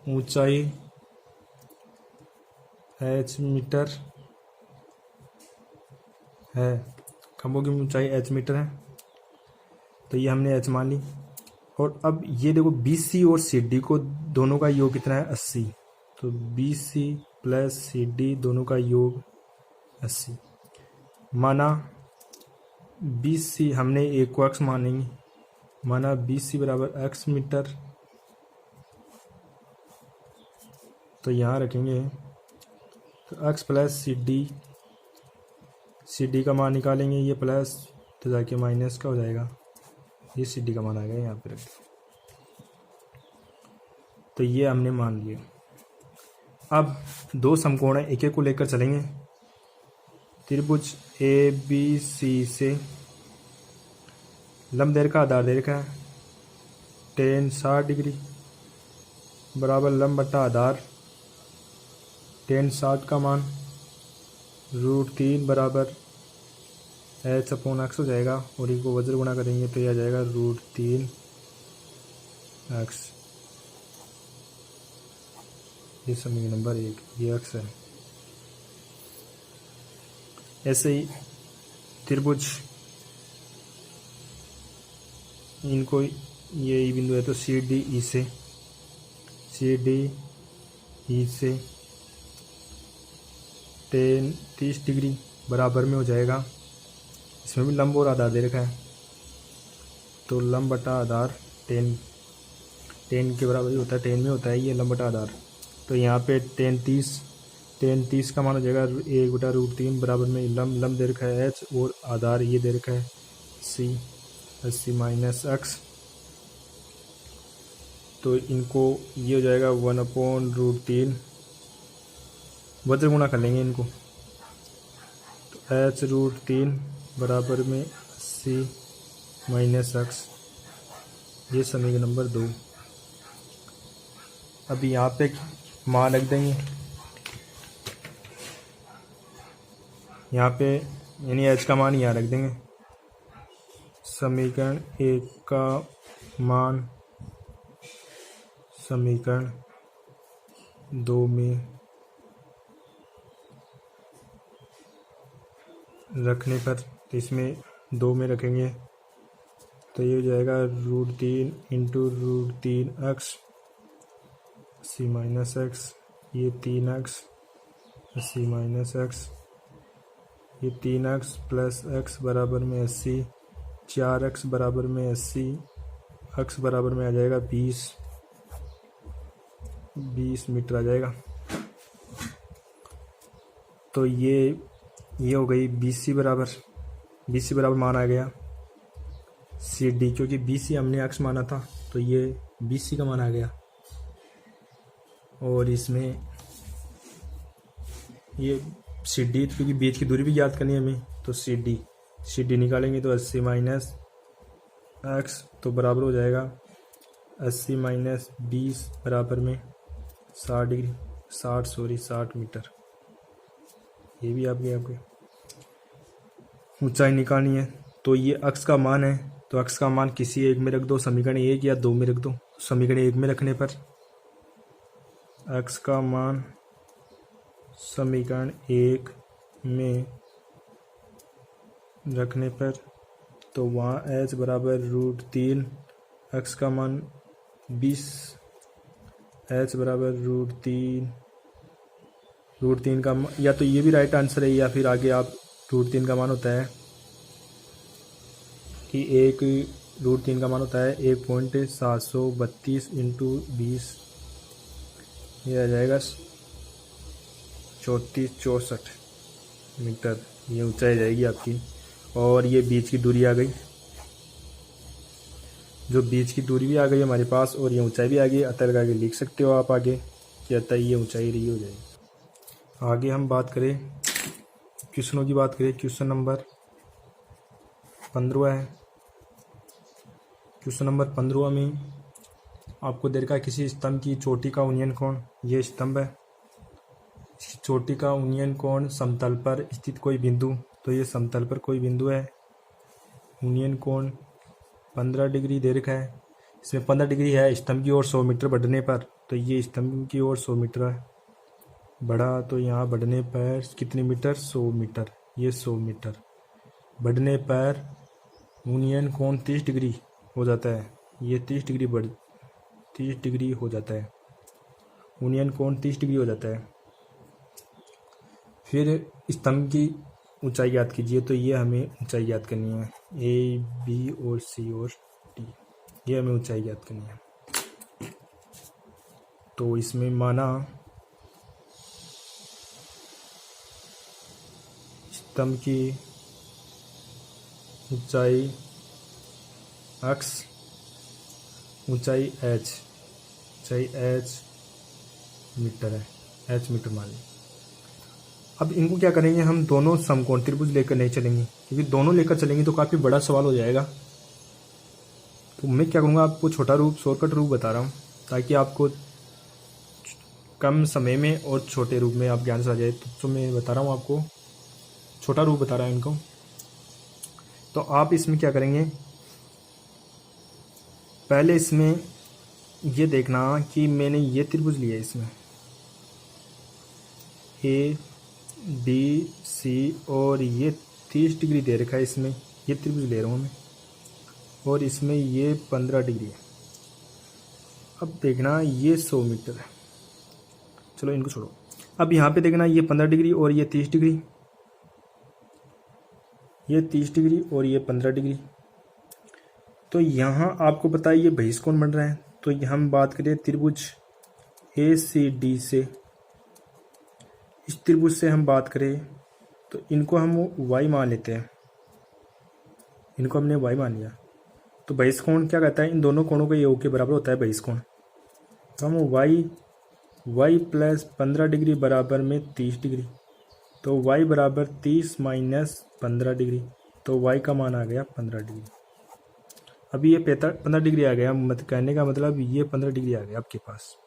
ऊंचाई h मीटर है, खंभों की ऊंचाई h मीटर है, तो ये हमने h मान ली। और अब ये देखो BC और CD को दोनों का योग कितना है 80, तो BC प्लस CD दोनों का योग 80। माना BC हमने एक को अक्ष मानेंगे, माना BC बराबर x मीटर, तो यहाँ रखेंगे तो x प्लस CD का मान निकालेंगे, ये प्लस तो जाके माइनस का हो जाएगा, ये CD का मान आ गया यहाँ पे रख दो, तो ये हमने मान लिया। अब 2 समकोण है, एक एक को लेकर चलेंगे। त्रिभुज ABC से लंब दे रखा आधार दे रखा है, टेन 60 डिग्री बराबर लंब बटा आधार, टेन 60 का मान √3 बराबर h/x हो जाएगा और इनको वज्र गुणा करेंगे तो यह आ जाएगा √3x। ये समीकरण नंबर 1, ये x है। ऐसे ही त्रिभुज, इनको ये बिंदु है तो CDE से 30 डिग्री बराबर में हो जाएगा। इसमें भी लंब और आधार दे रखा है तो लंब बटा आधार 10 के बराबर ही होता है, 10 में होता है ये लंब बटा आधार। तो यहाँ पे 10 का मान हो जाएगा 1/√3 बराबर में लंब दे रखा है h और आधार ये दे रखा है 80 माइनस x। तो इनको ये हो जाएगा 1/√3, वज्र गुणा कर लेंगे इनको तो h√3 बराबर में 80 माइनस x। ये समीकरण नंबर 2। अभी यहाँ पे मान रख देंगे, यहाँ पे यानी h का मान यहाँ रख देंगे। समीकरण 1 का मान समीकरण 2 में रखने पर, तो इसमें 2 में रखेंगे तो ये हो जाएगा √3 इंटू √3x 80 माइनस x, ये 3x 80 माइनस x, ये 3x प्लस x बराबर में 80, 4x बराबर में 80, x बराबर में आ जाएगा 20 मीटर आ जाएगा। तो ये हो गई BC बराबर मान आ गया CD, क्योंकि BC हमने x माना था तो ये BC का मान आ गया। और इसमें ये CD, क्योंकि बीच की दूरी भी याद करनी है हमें तो CD निकालेंगे तो 80 माइनस x तो बराबर हो जाएगा 80 माइनस 20 बराबर में 60 मीटर। ये भी आपके ऊंचाई निकालनी है। तो ये x का मान है तो x का मान किसी एक में रख दो, समीकरण 1 या 2 में रख दो। समीकरण 1 में रखने पर x का मान समीकरण 1 में रखने पर तो वहाँ h बराबर √3, x का मान 20, h बराबर √3 का या तो ये भी राइट आंसर है या फिर आगे आप √3 का मान होता है कि √3 का मान होता है 1.732 इंटू 20, ये आ जाएगा 3464 मीटर। ये ऊंचाई जाएगी आपकी। और ये बीच की दूरी आ गई, जो बीच की दूरी भी आ गई हमारे पास और ये ऊंचाई भी आ गई। अतः लगा के लिख सकते हो आप आगे कि अतः ये ऊंचाई रही हो जाएगी। आगे हम बात करें क्वेश्चनों की बात करें। क्वेश्चन नंबर 15 है। क्वेश्चन नंबर 15 में आपको दे रखा है किसी स्तंभ की चोटी का उन्नयन कोण, ये स्तंभ है, चोटी का उन्नयन कोण समतल पर स्थित कोई बिंदु, तो ये समतल पर कोई बिंदु है। उन्नयन कोण 15 डिग्री दे रखा है। इसमें 15 डिग्री है स्तंभ की ओर 100 मीटर बढ़ने पर, तो ये स्तंभ की ओर 100 मीटर है बढ़ा, तो यहाँ बढ़ने पर कितने मीटर, 100 मीटर। ये 100 मीटर बढ़ने पर उन्नयन कोण 30 डिग्री हो जाता है। ये 30 डिग्री हो जाता है, उन्नयन कोण 30 डिग्री हो जाता है। फिर स्तंभ की ऊंचाई याद कीजिए, तो ये हमें ऊंचाई याद करनी है, A, B और C और D, ये हमें ऊंचाई याद करनी है। तो इसमें माना स्तंभ की ऊंचाई x, ऊंचाई h मीटर है, h मीटर मान लीजिए। अब इनको क्या करेंगे, हम दोनों समकोण त्रिभुज लेकर नहीं चलेंगे, क्योंकि दोनों लेकर चलेंगे तो काफ़ी बड़ा सवाल हो जाएगा। तो मैं क्या करूँगा, आपको छोटा रूप, शॉर्टकट रूप बता रहा हूँ ताकि आपको कम समय में और छोटे रूप में आप ज्ञान से आ जाए। तो मैं बता रहा हूँ आपको छोटा रूप बता रहा है इनको। तो आप इसमें क्या करेंगे, पहले इसमें ये देखना कि मैंने ये त्रिभुज लिया है, इसमें ए बी सी और ये 30 डिग्री दे रखा है, इसमें ये त्रिभुज ले रहा हूँ मैं, और इसमें ये 15 डिग्री है। अब देखना ये 100 मीटर है, चलो इनको छोड़ो। अब यहाँ पे देखना ये 15 डिग्री और ये 30 डिग्री, ये 30 डिग्री और ये 15 डिग्री। तो यहाँ आपको पता है ये बहिष्कोण बन रहा है। तो हम बात करें त्रिभुज ए सी डी से, इस त्रिभुज से हम बात करें तो इनको हम y मान लेते हैं, इनको हमने y मान लिया। तो बहिष्कोण क्या कहता है, इन दोनों कोणों का योग के बराबर होता है बहिष्कोण। तो हम y प्लस 15 डिग्री बराबर में 30 डिग्री, तो y बराबर 30 माइनस 15 डिग्री, तो y का मान आ गया 15 डिग्री। अभी ये 15 डिग्री आ गया, कहने का मतलब ये 15 डिग्री आ गया आपके पास।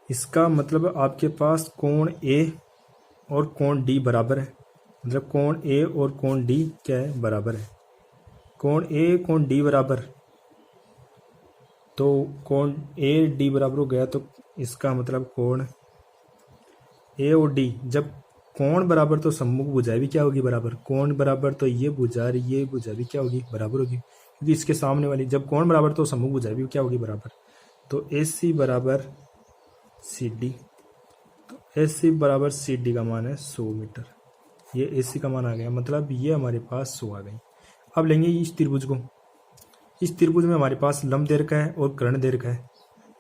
इसका मतलब आपके पास कोण A और कोण D बराबर है, मतलब कोण A और कोण D क्या है, बराबर है। कोण A कोण D बराबर, तो कोण A D बराबर हो गया। तो इसका मतलब कोण A और D, जब कोण बराबर तो सम्मुख भुजाएं भी क्या होगी, बराबर। कोण बराबर तो ये भुजा और ये भुजा भी क्या होगी, बराबर होगी, क्योंकि इसके सामने वाली, जब कोण बराबर तो सम्मुख भुजाएं भी क्या होगी, बराबर। तो AC बराबर CD, तो AC बराबर CD का मान है 100 मीटर। ये AC का मान आ गया, मतलब ये हमारे पास 100 आ गई। अब लेंगे इस त्रिभुज को, इस त्रिभुज में हमारे पास लंब दे रखा है और कर्ण दे रखा है।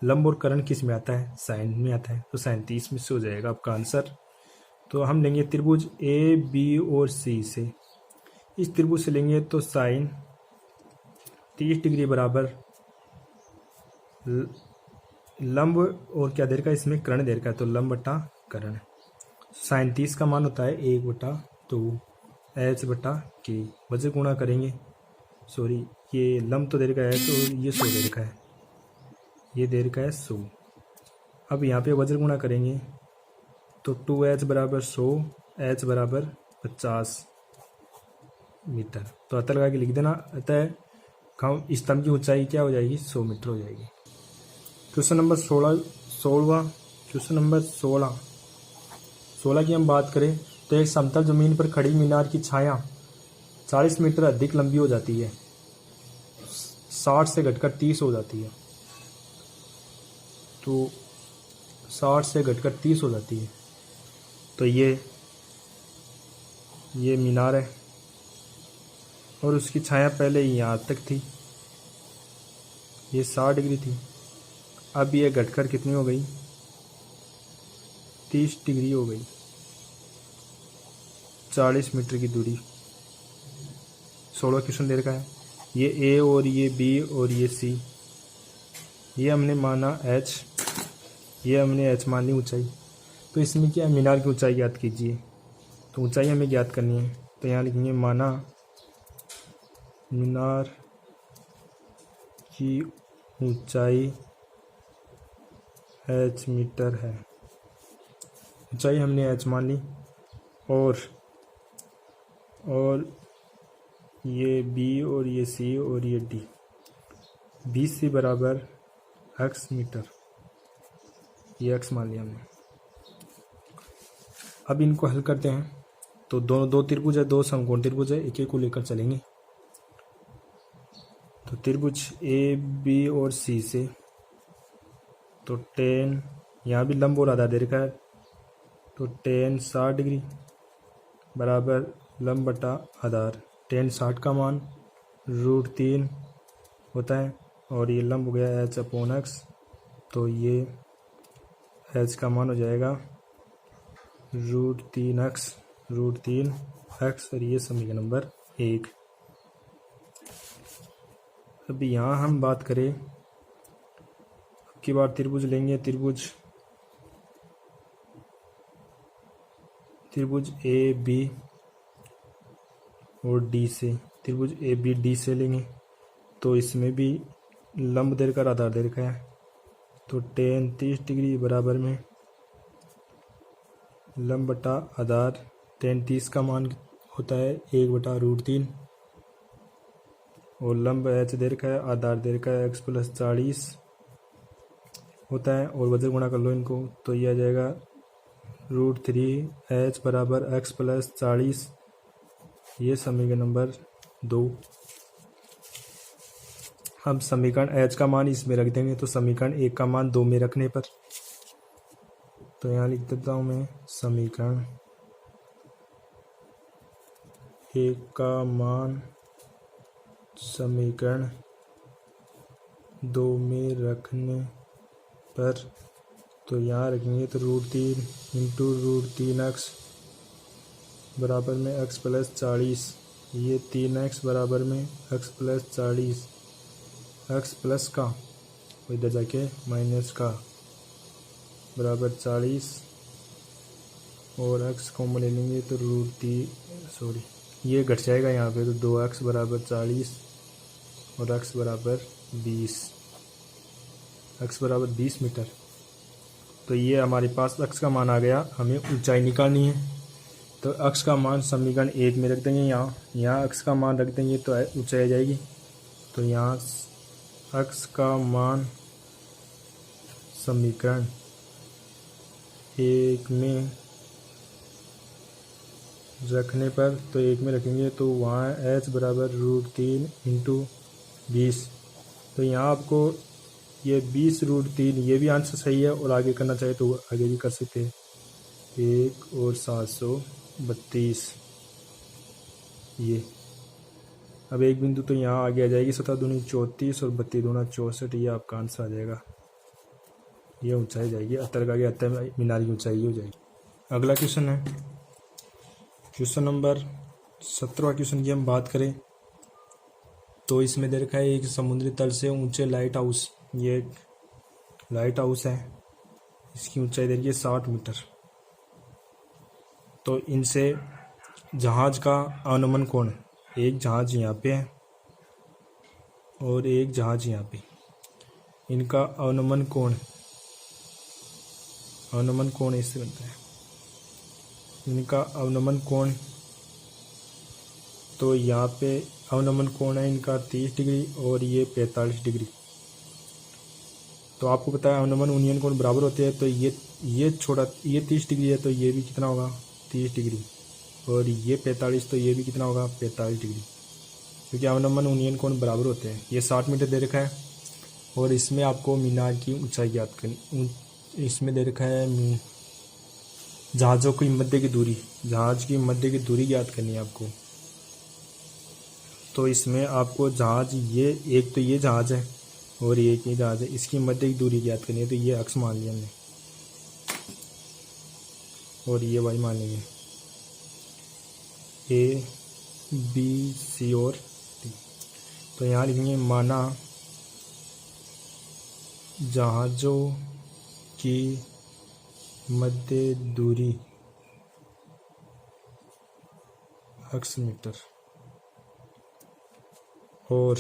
लंब और कर्ण किस में आता है, साइन में आता है, तो साइन 30 में से हो जाएगा आपका आंसर। तो हम लेंगे त्रिभुज ए बी और सी से, इस त्रिभुज से लेंगे तो साइन 30 डिग्री बराबर लंब और क्या दे रखा है, इसमें कर्ण दे रखा है, तो लंब बटा कर्ण। साइन 30 का मान होता है 1/2 एच बटा के, वजह गुणा करेंगे, सॉरी ये लंब तो दे रखा है तो ये 100 दे रखा है, ये दे रखा है 100। अब यहाँ पे वज्र गुणा करेंगे तो 2h बराबर 100, h बराबर 50 मीटर। तो अतः लगा के लिख देना, अतः स्तंभ की ऊंचाई क्या हो जाएगी, 100 मीटर हो जाएगी। क्वेश्चन नंबर 16 क्वेश्चन नंबर 16 की हम बात करें तो एक समतल जमीन पर खड़ी मीनार की छाया 40 मीटर अधिक लंबी हो जाती है, 60 से घटकर 30 हो जाती है। तो 60 से घटकर 30 हो जाती है। तो ये मीनार है और उसकी छाया पहले यहाँ तक थी, ये 60 डिग्री थी। अब ये घटकर कितनी हो गई, 30 डिग्री हो गई, 40 मीटर की दूरी। 16 क्वेश्चन दे रखा है, ये ए और ये बी और ये सी, ये हमने माना h, ये हमने h मान ली ऊंचाई। तो इसमें क्या है, मीनार की ऊंचाई ज्ञात कीजिए। तो ऊंचाई हमें ज्ञात करनी है, तो यहाँ लिखेंगे माना मीनार की ऊंचाई h मीटर है, ऊंचाई हमने h मान ली। और ये b और ये c और ये d, BC बराबर x मीटर, ये x मान लिया हमने। अब इनको हल करते हैं। तो दो त्रिभुज है, दो समकोण त्रिभुज है, एक एक को लेकर चलेंगे। तो त्रिभुज ए बी और सी से, तो tan, यहाँ भी लंब और आधार दे रखा है, तो tan 60 डिग्री बराबर लंब बटा आधार। tan 60 का मान √3 होता है और ये लंब हो गया h/x, तो ये h का मान हो जाएगा √3x और ये समीकरण नंबर 1। अभी यहाँ हम बात करें, अब की बार त्रिभुज लेंगे, त्रिभुज ए बी और डी से, त्रिभुज ए बी डी से लेंगे। तो इसमें भी लंब दे रखा, आधार दे रखा है, तो tan 30 डिग्री बराबर में लंब बटा आधार 33 का मान होता है 1/√3 और लंब एच दे रखा है, आधार दे रखा है x + 40 होता है और वजन गुणा कर लो इनको तो ये आ जाएगा √3h बराबर x + 40। ये समीकरण नंबर 2। हम समीकरण h का मान इसमें रख देंगे तो समीकरण 1 का मान 2 में रखने पर तो यहाँ लिख देता हूँ मैं समीकरण 1 का मान समीकरण 2 में रखने पर तो यहाँ रखेंगे तो √3 × √3x बराबर में x + 40। ये 3x बराबर में x + 40 x प्लस का इधर जाके माइनस का बराबर 40 और x को ले लेंगे तो ये घट जाएगा यहाँ पे तो 2x बराबर 40 और x बराबर 20 मीटर। तो ये हमारे पास x का मान आ गया। हमें ऊंचाई निकालनी है तो x का मान समीकरण 1 में रख देंगे। यहाँ x का मान रख देंगे तो ऊंचाई आ जाएगी। तो यहाँ x का मान समीकरण 1 में रखने पर तो 1 में रखेंगे तो वहाँ h बराबर √3 × 20। तो यहाँ आपको ये 20√3 ये भी आंसर सही है और आगे करना चाहे तो आगे भी कर सकते हैं। 1 और 732 ये अब एक बिंदु तो यहाँ आगे आ जाएगी 17 दूनी 34 और 32 दूना 64। ये आपका आंसर आ जाएगा। ये ऊंचाई जाएगी अतर का आगे अतर मीनार की ऊंचाई हो जाएगी। अगला क्वेश्चन है क्वेश्चन नंबर 17 क्वेश्चन की हम बात करें तो इसमें दे रखा है एक समुद्री तल से ऊंचे लाइट हाउस। ये एक लाइट हाउस है, इसकी ऊंचाई दे रही है 60 मीटर। तो इनसे जहाज का अनुमान कोण, एक जहाज यहाँ पे है और एक जहाज यहाँ पे, इनका अनुमान कोण इससे बनता है। इनका अनुमान कोण तो यहाँ पे अनुमान कोण है इनका 30 डिग्री और ये 45 डिग्री। तो आपको पता है अनुमान उन्नयन कोण बराबर होते हैं। तो ये 30 डिग्री है तो ये भी कितना होगा 30 डिग्री और ये 45 तो ये भी कितना होगा 45 डिग्री, क्योंकि अनुमान उन्नयन कोण बराबर होते हैं। ये 60 मीटर दे रखा है और इसमें आपको मीनार की ऊंचाई ज्ञात करनी। इसमें दे रखा है जहाज़ों की मध्य की दूरी, जहाज की मध्य की दूरी ज्ञात करनी है आपको। तो इसमें आपको जहाज ये एक तो ये जहाज है और ये एक ये जहाज है, इसकी मध्य की दूरी ज्ञात करनी है। तो ये अक्ष मान लिया हमने और ये वाई मान लेंगे। A, B, C और D। तो यहाँ लिखेंगे माना जहाज़ों की मध्य दूरी x मीटर और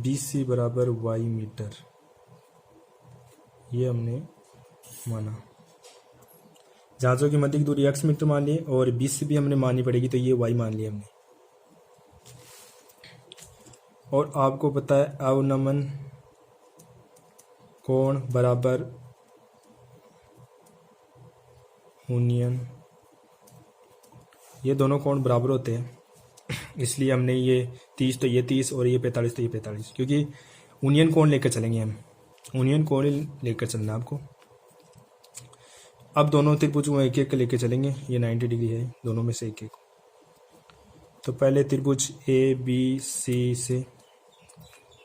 BC बराबर y मीटर। ये हमने माना। जहाज़ों की मध्य की दूरी x मीटर मान ली और BC भी हमने माननी पड़ेगी तो ये y मान लिया हमने। और आपको पता है अवनमन कोण बराबर उन्नयन, ये दोनों कोण बराबर होते हैं। इसलिए हमने ये 30 तो ये 30 और ये 45 तो ये 45, क्योंकि उन्नयन कोण लेकर चलेंगे हम। उन्नयन कोण लेकर चलना आपको। अब दोनों त्रिभुज को एक एक लेके चलेंगे। ये 90 डिग्री है, दोनों में से एक एक। तो पहले त्रिभुज ABC से,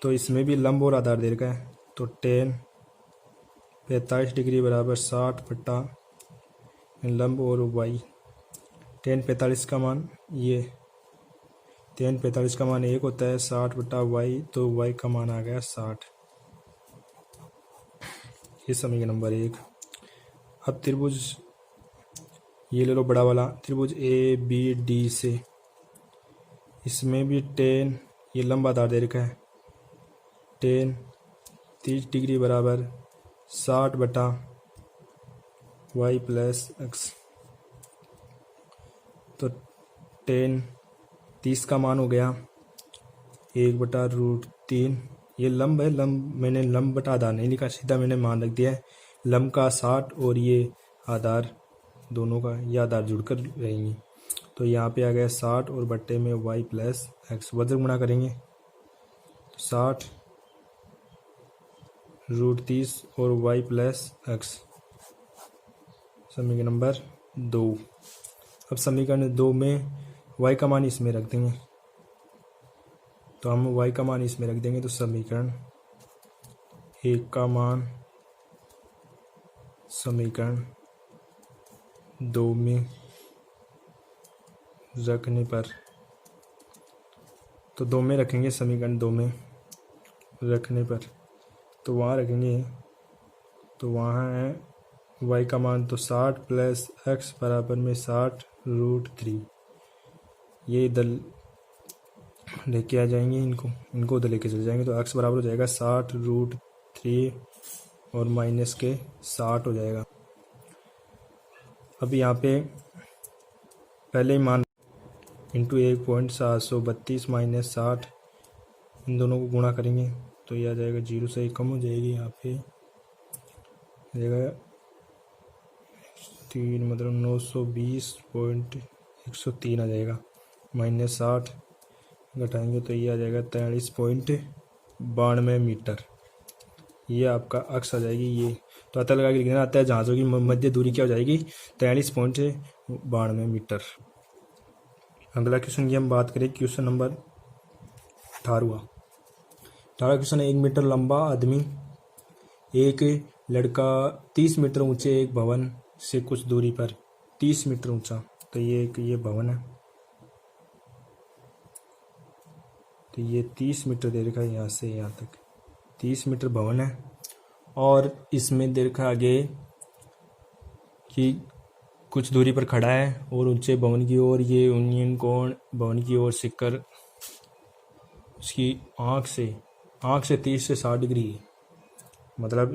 तो इसमें भी लंब और आधार दे रखा है। तो tan 45 डिग्री बराबर 60 बटा लंब और y। tan 45 का मान ये tan 45 का मान 1 होता है, 60 बटा y, तो y का मान आ गया 60। ये समीकरण नंबर 1। अब त्रिभुज ये ले लो बड़ा वाला त्रिभुज ABD से, इसमें भी tan ये लंब आधार दे रखा है। tan 30 डिग्री बराबर 60 बटा वाई प्लस एक्स। तो 30 का मान हो गया 1/√3। ये लंब है, लंब मैंने लंब बटा आधार नहीं लिखा, सीधा मैंने मान रख दिया है लंब का 60 और ये आधार दोनों का, ये आधार जुड़कर रहेंगी। तो यहाँ पे आ गया 60 और बट्टे में वाई प्लस एक्स, वज्र गुणा करेंगे तो 60√30 और वाई प्लस एक्स, समीकरण नंबर 2। अब समीकरण 2 में y का मान इसमें रख देंगे, तो हम y का मान इसमें रख देंगे, तो समीकरण 1 का मान समीकरण 2 में रखने पर, तो 2 में रखेंगे, समीकरण 2 में रखने पर तो वहाँ रखेंगे, तो वहाँ है y का मान तो 60 प्लस एक्स बराबर में 60√3। ये इधर लेके आ जाएंगे, इनको उधर लेके चले जाएंगे, तो x बराबर हो जाएगा 60√3 और माइनस के 60 हो जाएगा। अब यहाँ पे पहले ही मान इंटू 1.732 माइनस 60, इन दोनों को गुणा करेंगे तो ये आ जाएगा 0 से कम हो जाएगी, यहाँ पे आ जाएगा 3 मतलब 920.103 आ जाएगा, माइनस 60 घटाएंगे तो ये आ जाएगा 43.92 मीटर। ये आपका अक्ष आ जाएगी। ये तो अतः लगा के लिखना आता है, जहाज़ों की मध्य दूरी क्या हो जाएगी 43.92 मीटर। अगला क्वेश्चन की हम बात करें, क्वेश्चन नंबर 18। क्वेश्चन है, 1 मीटर लंबा आदमी, एक लड़का 30 मीटर ऊंचे एक भवन से कुछ दूरी पर 30 मीटर ऊंचा, तो ये भवन है, तो ये 30 मीटर दे रखा है, यहाँ से यहाँ तक 30 मीटर भवन है। और इसमें दे रखा आगे कि कुछ दूरी पर खड़ा है और ऊंचे भवन की ओर ये यूनियन कोण भवन की ओर सिककर उसकी आँख से 30 से 60 डिग्री है। मतलब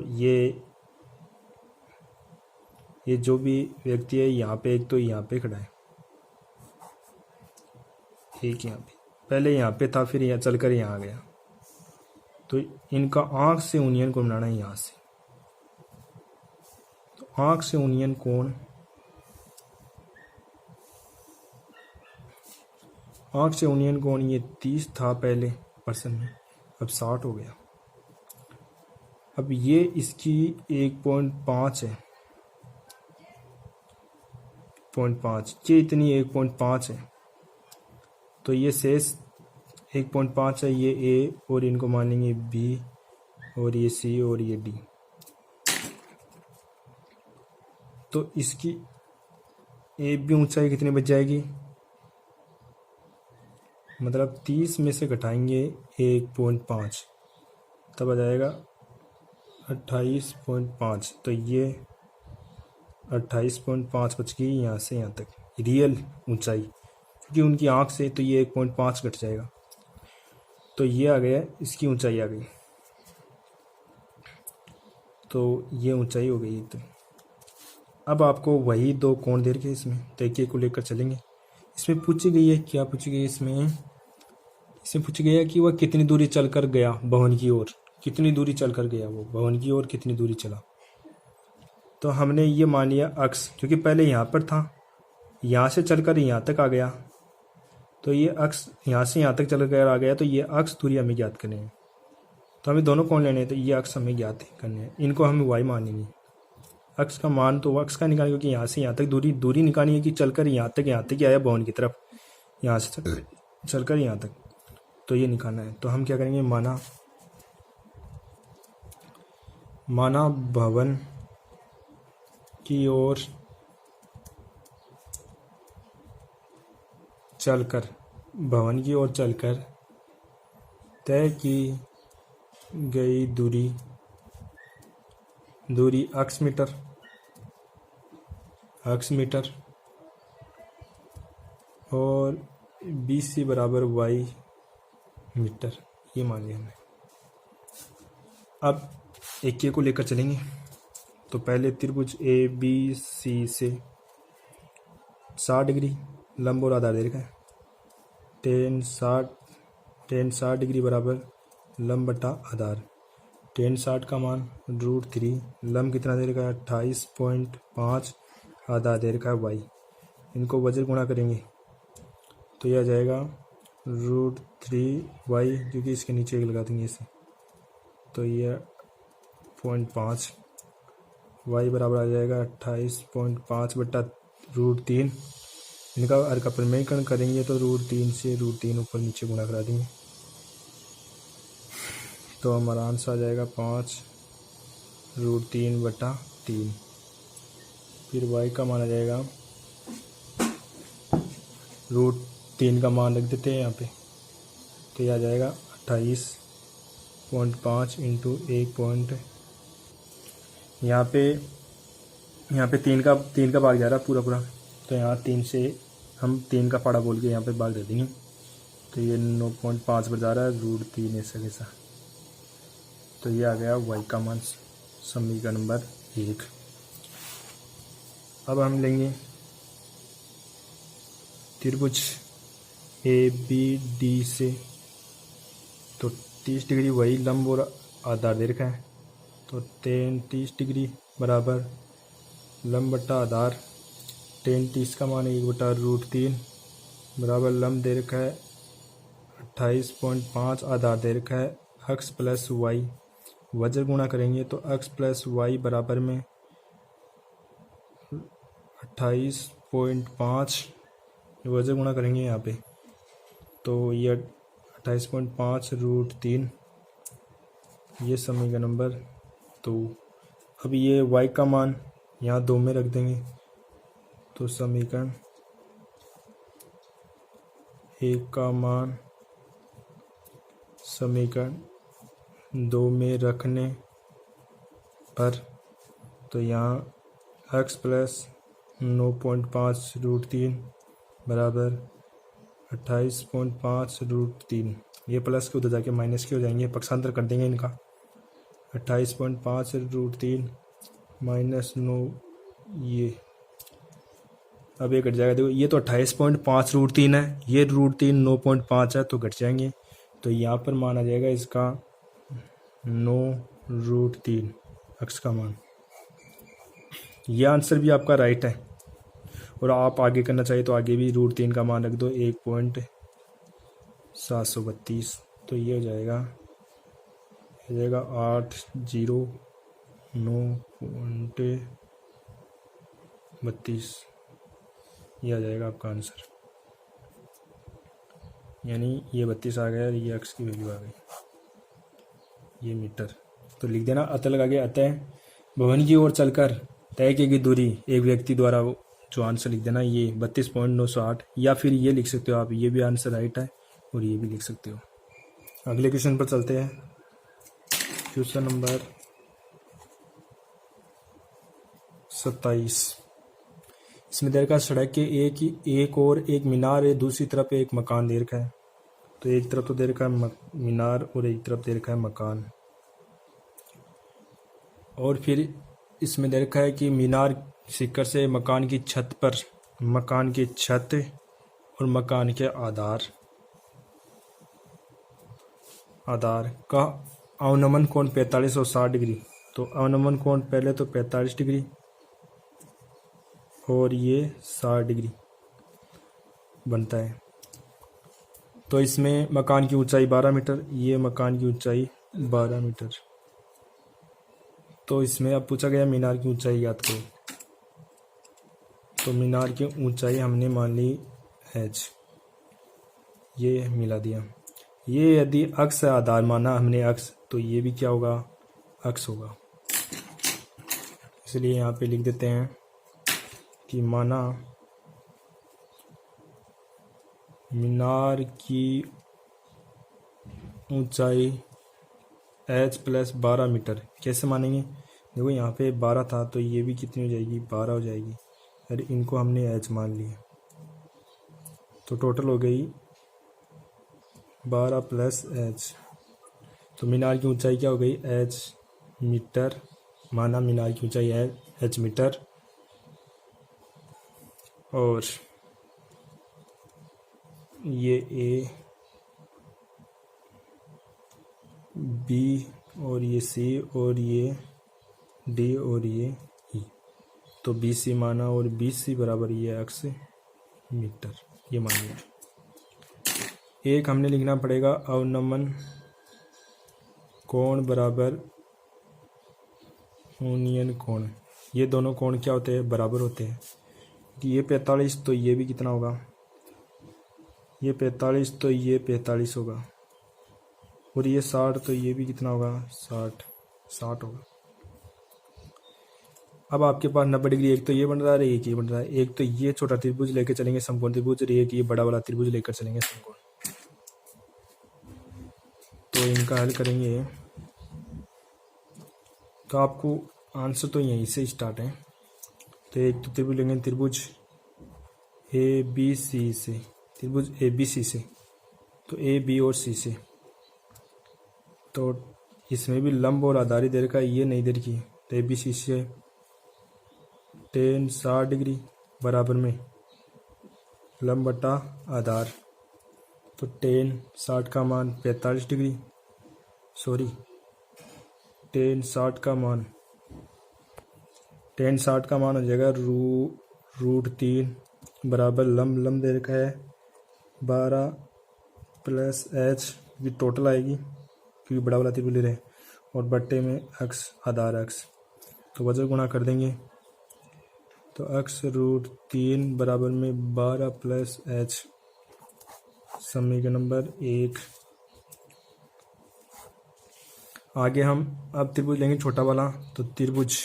ये जो भी व्यक्ति है यहाँ पे, एक तो यहाँ पे खड़ा है, एक यहाँ पे, पहले यहाँ पे था, फिर यहाँ चलकर यहाँ आ गया, तो इनका आँख से यूनियन कोण बनाना है यहाँ से। तो आँख से यूनियन कोण, आँख से यूनियन कोण ये 30 था पहले पर्सन में, अब 60 हो गया। अब ये इसकी 1.5 है, 0.5, ये इतनी 1.5 है, तो ये शेष 1.5 है, ये ए और इनको मानेंगे बी और ये सी और ये डी। तो इसकी ए बी ऊंचाई कितनी बच जाएगी, मतलब 30 में से घटाएंगे 1.5, तब आ जाएगा 28.5। तो ये 28.5 बच गई यहाँ से यहाँ तक रियल ऊंचाई, क्योंकि उनकी आँख से तो ये 1.5 घट जाएगा, तो ये आ गया, इसकी ऊंचाई आ गई, तो ये ऊंचाई हो गई। तो अब आपको वही दो कोण दे रखे इसमें, तो एक को लेकर चलेंगे। इसमें पूछी गई है, क्या पूछी गई है इसमें पूछी गई है कि वह कितनी दूरी चलकर गया भवन की ओर, कितनी दूरी चलकर गया वो भवन की ओर, कितनी दूरी चला। तो हमने ये मान लिया अक्स, क्योंकि पहले यहाँ पर था, यहाँ से चलकर यहाँ तक आ गया, तो ये अक्स यहाँ से यहाँ तक चलकर आ गया, तो ये अक्स दूरी हमें ज्ञात करनी है। तो हमें दोनों कोण लेने हैं, तो ये अक्स हमें ज्ञात करने हैं, इनको हमें वाई मानेंगे। अक्स का मान तो अक्स का निकालेंगे, क्योंकि यहाँ से यहाँ तक दूरी निकालनी है कि चलकर यहाँ तक ही आया भवन की तरफ, यहाँ से चलकर यहाँ तक, तो ये निकालना है। तो हम क्या करेंगे, माना भवन की ओर चलकर तय की गई दूरी अक्स मीटर और BC बराबर वाई मीटर, ये मान लिया हमने। अब एक को लेकर चलेंगे, तो पहले त्रिभुज ए बी सी से 60 डिग्री लंब और आधार दे रखा है। टेन 60 डिग्री बराबर लंब बटा आधार। टेन 60 का मान √3, लंब कितना दे रखा है 28.5, आधार दे रखा है y। इनको वज्र गुणा करेंगे तो यह आ जाएगा √3y, जो कि इसके नीचे एक लगा देंगे इसे, तो यह 0.5 y बराबर आ जाएगा 28.5 बटा √3। इनका हर का परिमेयकरण करेंगे तो √3 से √3 ऊपर नीचे गुणा करा देंगे, तो हमारा आंसर आ जाएगा 5 √3 बटा 3। फिर y का मान आ जाएगा √3 का मान रख देते हैं यहाँ पे, तो यह आ जाएगा 28.5 इंटू 1 यहाँ पे 3 का भाग जा रहा है पूरा, तो यहाँ 3 से हम 3 का पाड़ा बोल के यहाँ पे भाग दे देंगे, तो ये 9.5 पर जा रहा है √3 ऐसा कैसा, तो ये आ गया y का मान, समीकरण नंबर 1। अब हम लेंगे त्रिभुज ए बी डी से, तो 30 डिग्री वही लंब और आधार दे रखा है, तो 30 डिग्री बराबर लंब बटा आधार। 30 का मान 1 बटा √3 बराबर लंब दे रखा है 28.5, आधार दे रखा है x प्लस वाई। वज्र गुणा करेंगे तो x प्लस वाई बराबर में 28.5, वज्र गुणा करेंगे यहाँ पे, तो ये 28.5 √3, ये समीकरण नंबर 2। अब ये y का मान यहाँ 2 में रख देंगे, तो समीकरण 1 का मान समीकरण 2 में रखने पर, तो यहाँ x प्लस 9.5 √3 बराबर 28.5 √3, ये प्लस के उधर जाके माइनस के हो जाएंगे, पक्षांतर कर देंगे इनका। 28.5 √3 माइनस 9, ये अब ये घट जाएगा। देखो ये तो 28.5 √3 है, ये √3 9.5 है, तो घट जाएंगे, तो यहाँ पर मान आ जाएगा इसका 9 √3 x का मान। यह आंसर भी आपका राइट है, और आप आगे करना चाहिए तो आगे भी √3 का मान रख दो 1.732, तो ये हो जाएगा 809.32, ये आ जाएगा आपका आंसर, यानी ये 32 आ गया और ये x की वैल्यू आ गई, ये मीटर। तो लिख देना अतः लगा के, अतः भवन की ओर चलकर तय की गई दूरी एक व्यक्ति द्वारा, जो आंसर लिख देना ये 32.908, या फिर ये लिख सकते हो आप, ये भी आंसर राइट है, और ये भी लिख सकते हो। अगले क्वेश्चन पर चलते हैं। Question number 27। इसमें दे रखा है सड़क के एक और एक मीनार है, दूसरी तरफ एक मकान दे रखा है। तो एक तरफ तो दे रखा है मीनार और एक तरफ दे रखा है मकान, और फिर इसमें दे रखा है कि मीनार शिखर से मकान की छत पर, मकान की छत और मकान के आधार का अवनमन कोण 45 और 60 डिग्री। तो अवनमन कोण पहले तो 45 डिग्री और ये 60 डिग्री बनता है। तो इसमें मकान की ऊंचाई 12 मीटर, ये मकान की ऊंचाई 12 मीटर। तो इसमें अब पूछा गया मीनार की ऊंचाई याद करो। तो मीनार की ऊंचाई हमने मान ली h, ये मिला दिया। ये यदि अक्ष आधार माना हमने अक्ष, तो ये भी क्या होगा, अक्ष होगा। इसलिए यहाँ पे लिख देते हैं कि माना मीनार की ऊंचाई h प्लस 12 मीटर। कैसे मानेंगे, देखो यहाँ पे 12 था, तो ये भी कितनी हो जाएगी, 12 हो जाएगी, और इनको हमने h मान लिया, तो टोटल हो गई 12 प्लस h। तो मीनार की ऊंचाई क्या हो गई, h मीटर माना मीनार की ऊंचाई है h मीटर, और ये ए बी और ये सी और ये डी और ये ई, तो बी सी माना, और बी सी बराबर ये x मीटर, ये मान लिया। एक हमने लिखना पड़ेगा अवनमन कोण बराबर यूनियन कोण। ये दोनों कोण क्या होते हैं, बराबर होते हैं। ये 45 तो ये भी कितना होगा, ये 45 तो ये 45 होगा, और ये 60 तो ये भी कितना होगा, 60 होगा। अब आपके पास 90 डिग्री एक तो ये बन रहा है, एक ये बन रहा है। एक तो ये छोटा त्रिभुज लेकर चलेंगे समकोण त्रिभुज, और एक ये बड़ा वाला त्रिभुज लेकर चलेंगे समकोण। तो इनका हल करेंगे तो आपको आंसर तो यहीं से स्टार्ट है। तो एक तो त्रिभुज लेंगे, त्रिभुज ए बी सी से, त्रिभुज ए बी सी से, तो ए बी और सी से, तो इसमें भी लंब और आधारी दे रखा है, ये नहीं दे रखी है। तो ए बी सी से tan 60 डिग्री बराबर में लंब बटा आधार, तो tan 60 का मान 45 डिग्री, सॉरी tan 60 का मान हो जाएगा √3 बराबर लंब दे रखा है 12 प्लस h, ये टोटल आएगी क्योंकि बड़ा वाला त्रिभुज ले रहे हैं, और बट्टे में x आधार x, तो वजह गुणा कर देंगे। तो x √3 बराबर में 12 प्लस h, समीकरण नंबर 1। आगे हम अब त्रिभुज लेंगे छोटा वाला, तो त्रिभुज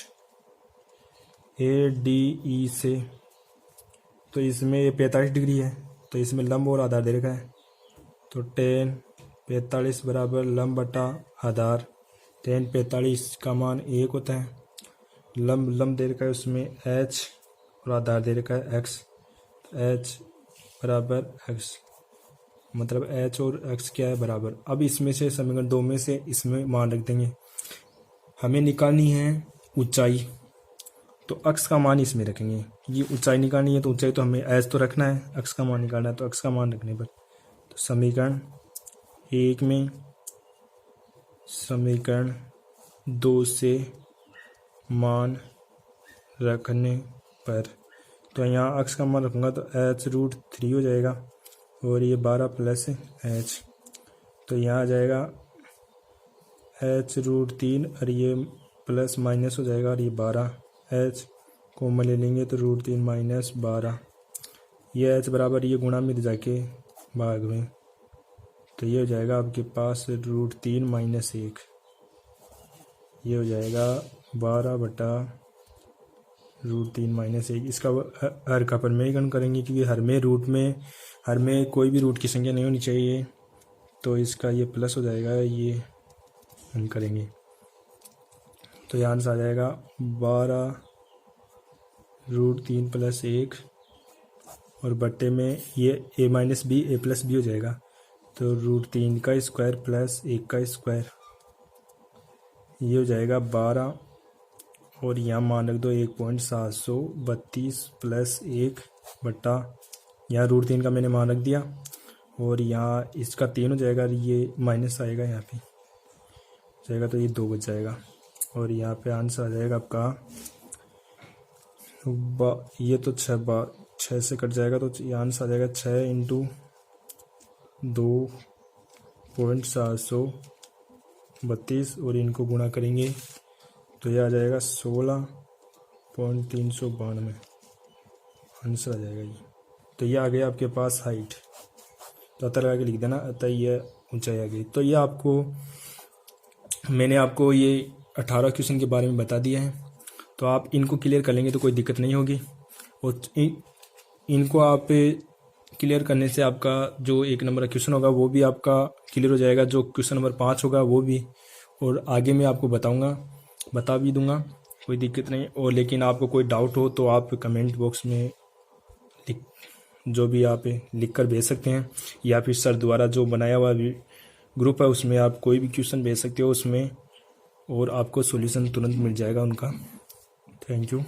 ए डी ई से, तो इसमें 45 डिग्री है, तो इसमें लंब और आधार दे रखा है, तो tan 45 बराबर लंब बटा आधार। tan 45 का मान 1 होता है, लंब दे रखा है उसमें h और आधार दे रखा है x, h बराबर x, मतलब h और x क्या है, बराबर। अब इसमें से समीकरण 2 में से इसमें मान रख देंगे। हमें निकालनी है ऊंचाई, तो x का मान इसमें रखेंगे। ये ऊंचाई निकालनी है, तो ऊंचाई तो हमें h तो रखना है, x का मान निकालना है, तो x का मान रखने पर, तो समीकरण 1 में समीकरण 2 से मान रखने पर, तो यहाँ x का मान रखूँगा तो h √3 हो जाएगा, और ये 12 प्लस h, तो यहाँ आ जाएगा h √3, और ये प्लस माइनस हो जाएगा, और ये 12 h कॉमन ले लेंगे तो √3 माइनस 12, ये h बराबर ये गुणा में जाके भाग में, तो ये हो जाएगा आपके पास √3 माइनस 1, ये हो जाएगा 12 बटा √3 माइनस 1। इसका हर का परिमेयकरण करेंगे, क्योंकि हर में कोई भी रूट की संख्या नहीं होनी चाहिए, तो इसका ये प्लस हो जाएगा, ये हम करेंगे, तो यहाँ से आ जाएगा 12 √3 प्लस 1, और बट्टे में ये a minus b a plus b हो जाएगा, तो √3 का स्क्वायर प्लस 1 का स्क्वायर, ये हो जाएगा 12, और यहाँ मान रख दो 1.732 प्लस 1 बट्टा, यहाँ √3 का मैंने मान रख दिया, और यहाँ इसका 3 हो जाएगा, ये माइनस आएगा यहाँ पे जाएगा, तो ये 2 बच जाएगा, और यहाँ पे आंसर आ जाएगा आपका ये तो 6 से कट जाएगा, तो ये आंसर आ जाएगा 6 × 2.732, और इनको गुणा करेंगे तो ये आ जाएगा 16.392, आंसर आ जाएगा ये। तो ये आ गया आपके पास हाइट, तो अतः लगा के लिख देना, अतः ये ऊंचाई आ गई। तो ये मैंने आपको ये 18 क्वेश्चन के बारे में बता दिया है, तो आप इनको क्लियर कर लेंगे तो कोई दिक्कत नहीं होगी, और इनको आप क्लियर करने से आपका जो 1 नंबर का क्वेश्चन होगा वो भी आपका क्लियर हो जाएगा, जो क्वेश्चन नंबर 5 होगा वो भी, और आगे मैं आपको बता भी दूंगा, कोई दिक्कत नहीं। और लेकिन आपको कोई डाउट हो तो आप कमेंट बॉक्स में जो भी आप लिख कर भेज सकते हैं, या फिर सर द्वारा जो बनाया हुआ ग्रुप है उसमें आप कोई भी क्वेश्चन भेज सकते हो उसमें, और आपको सॉल्यूशन तुरंत मिल जाएगा उनका। Thank you.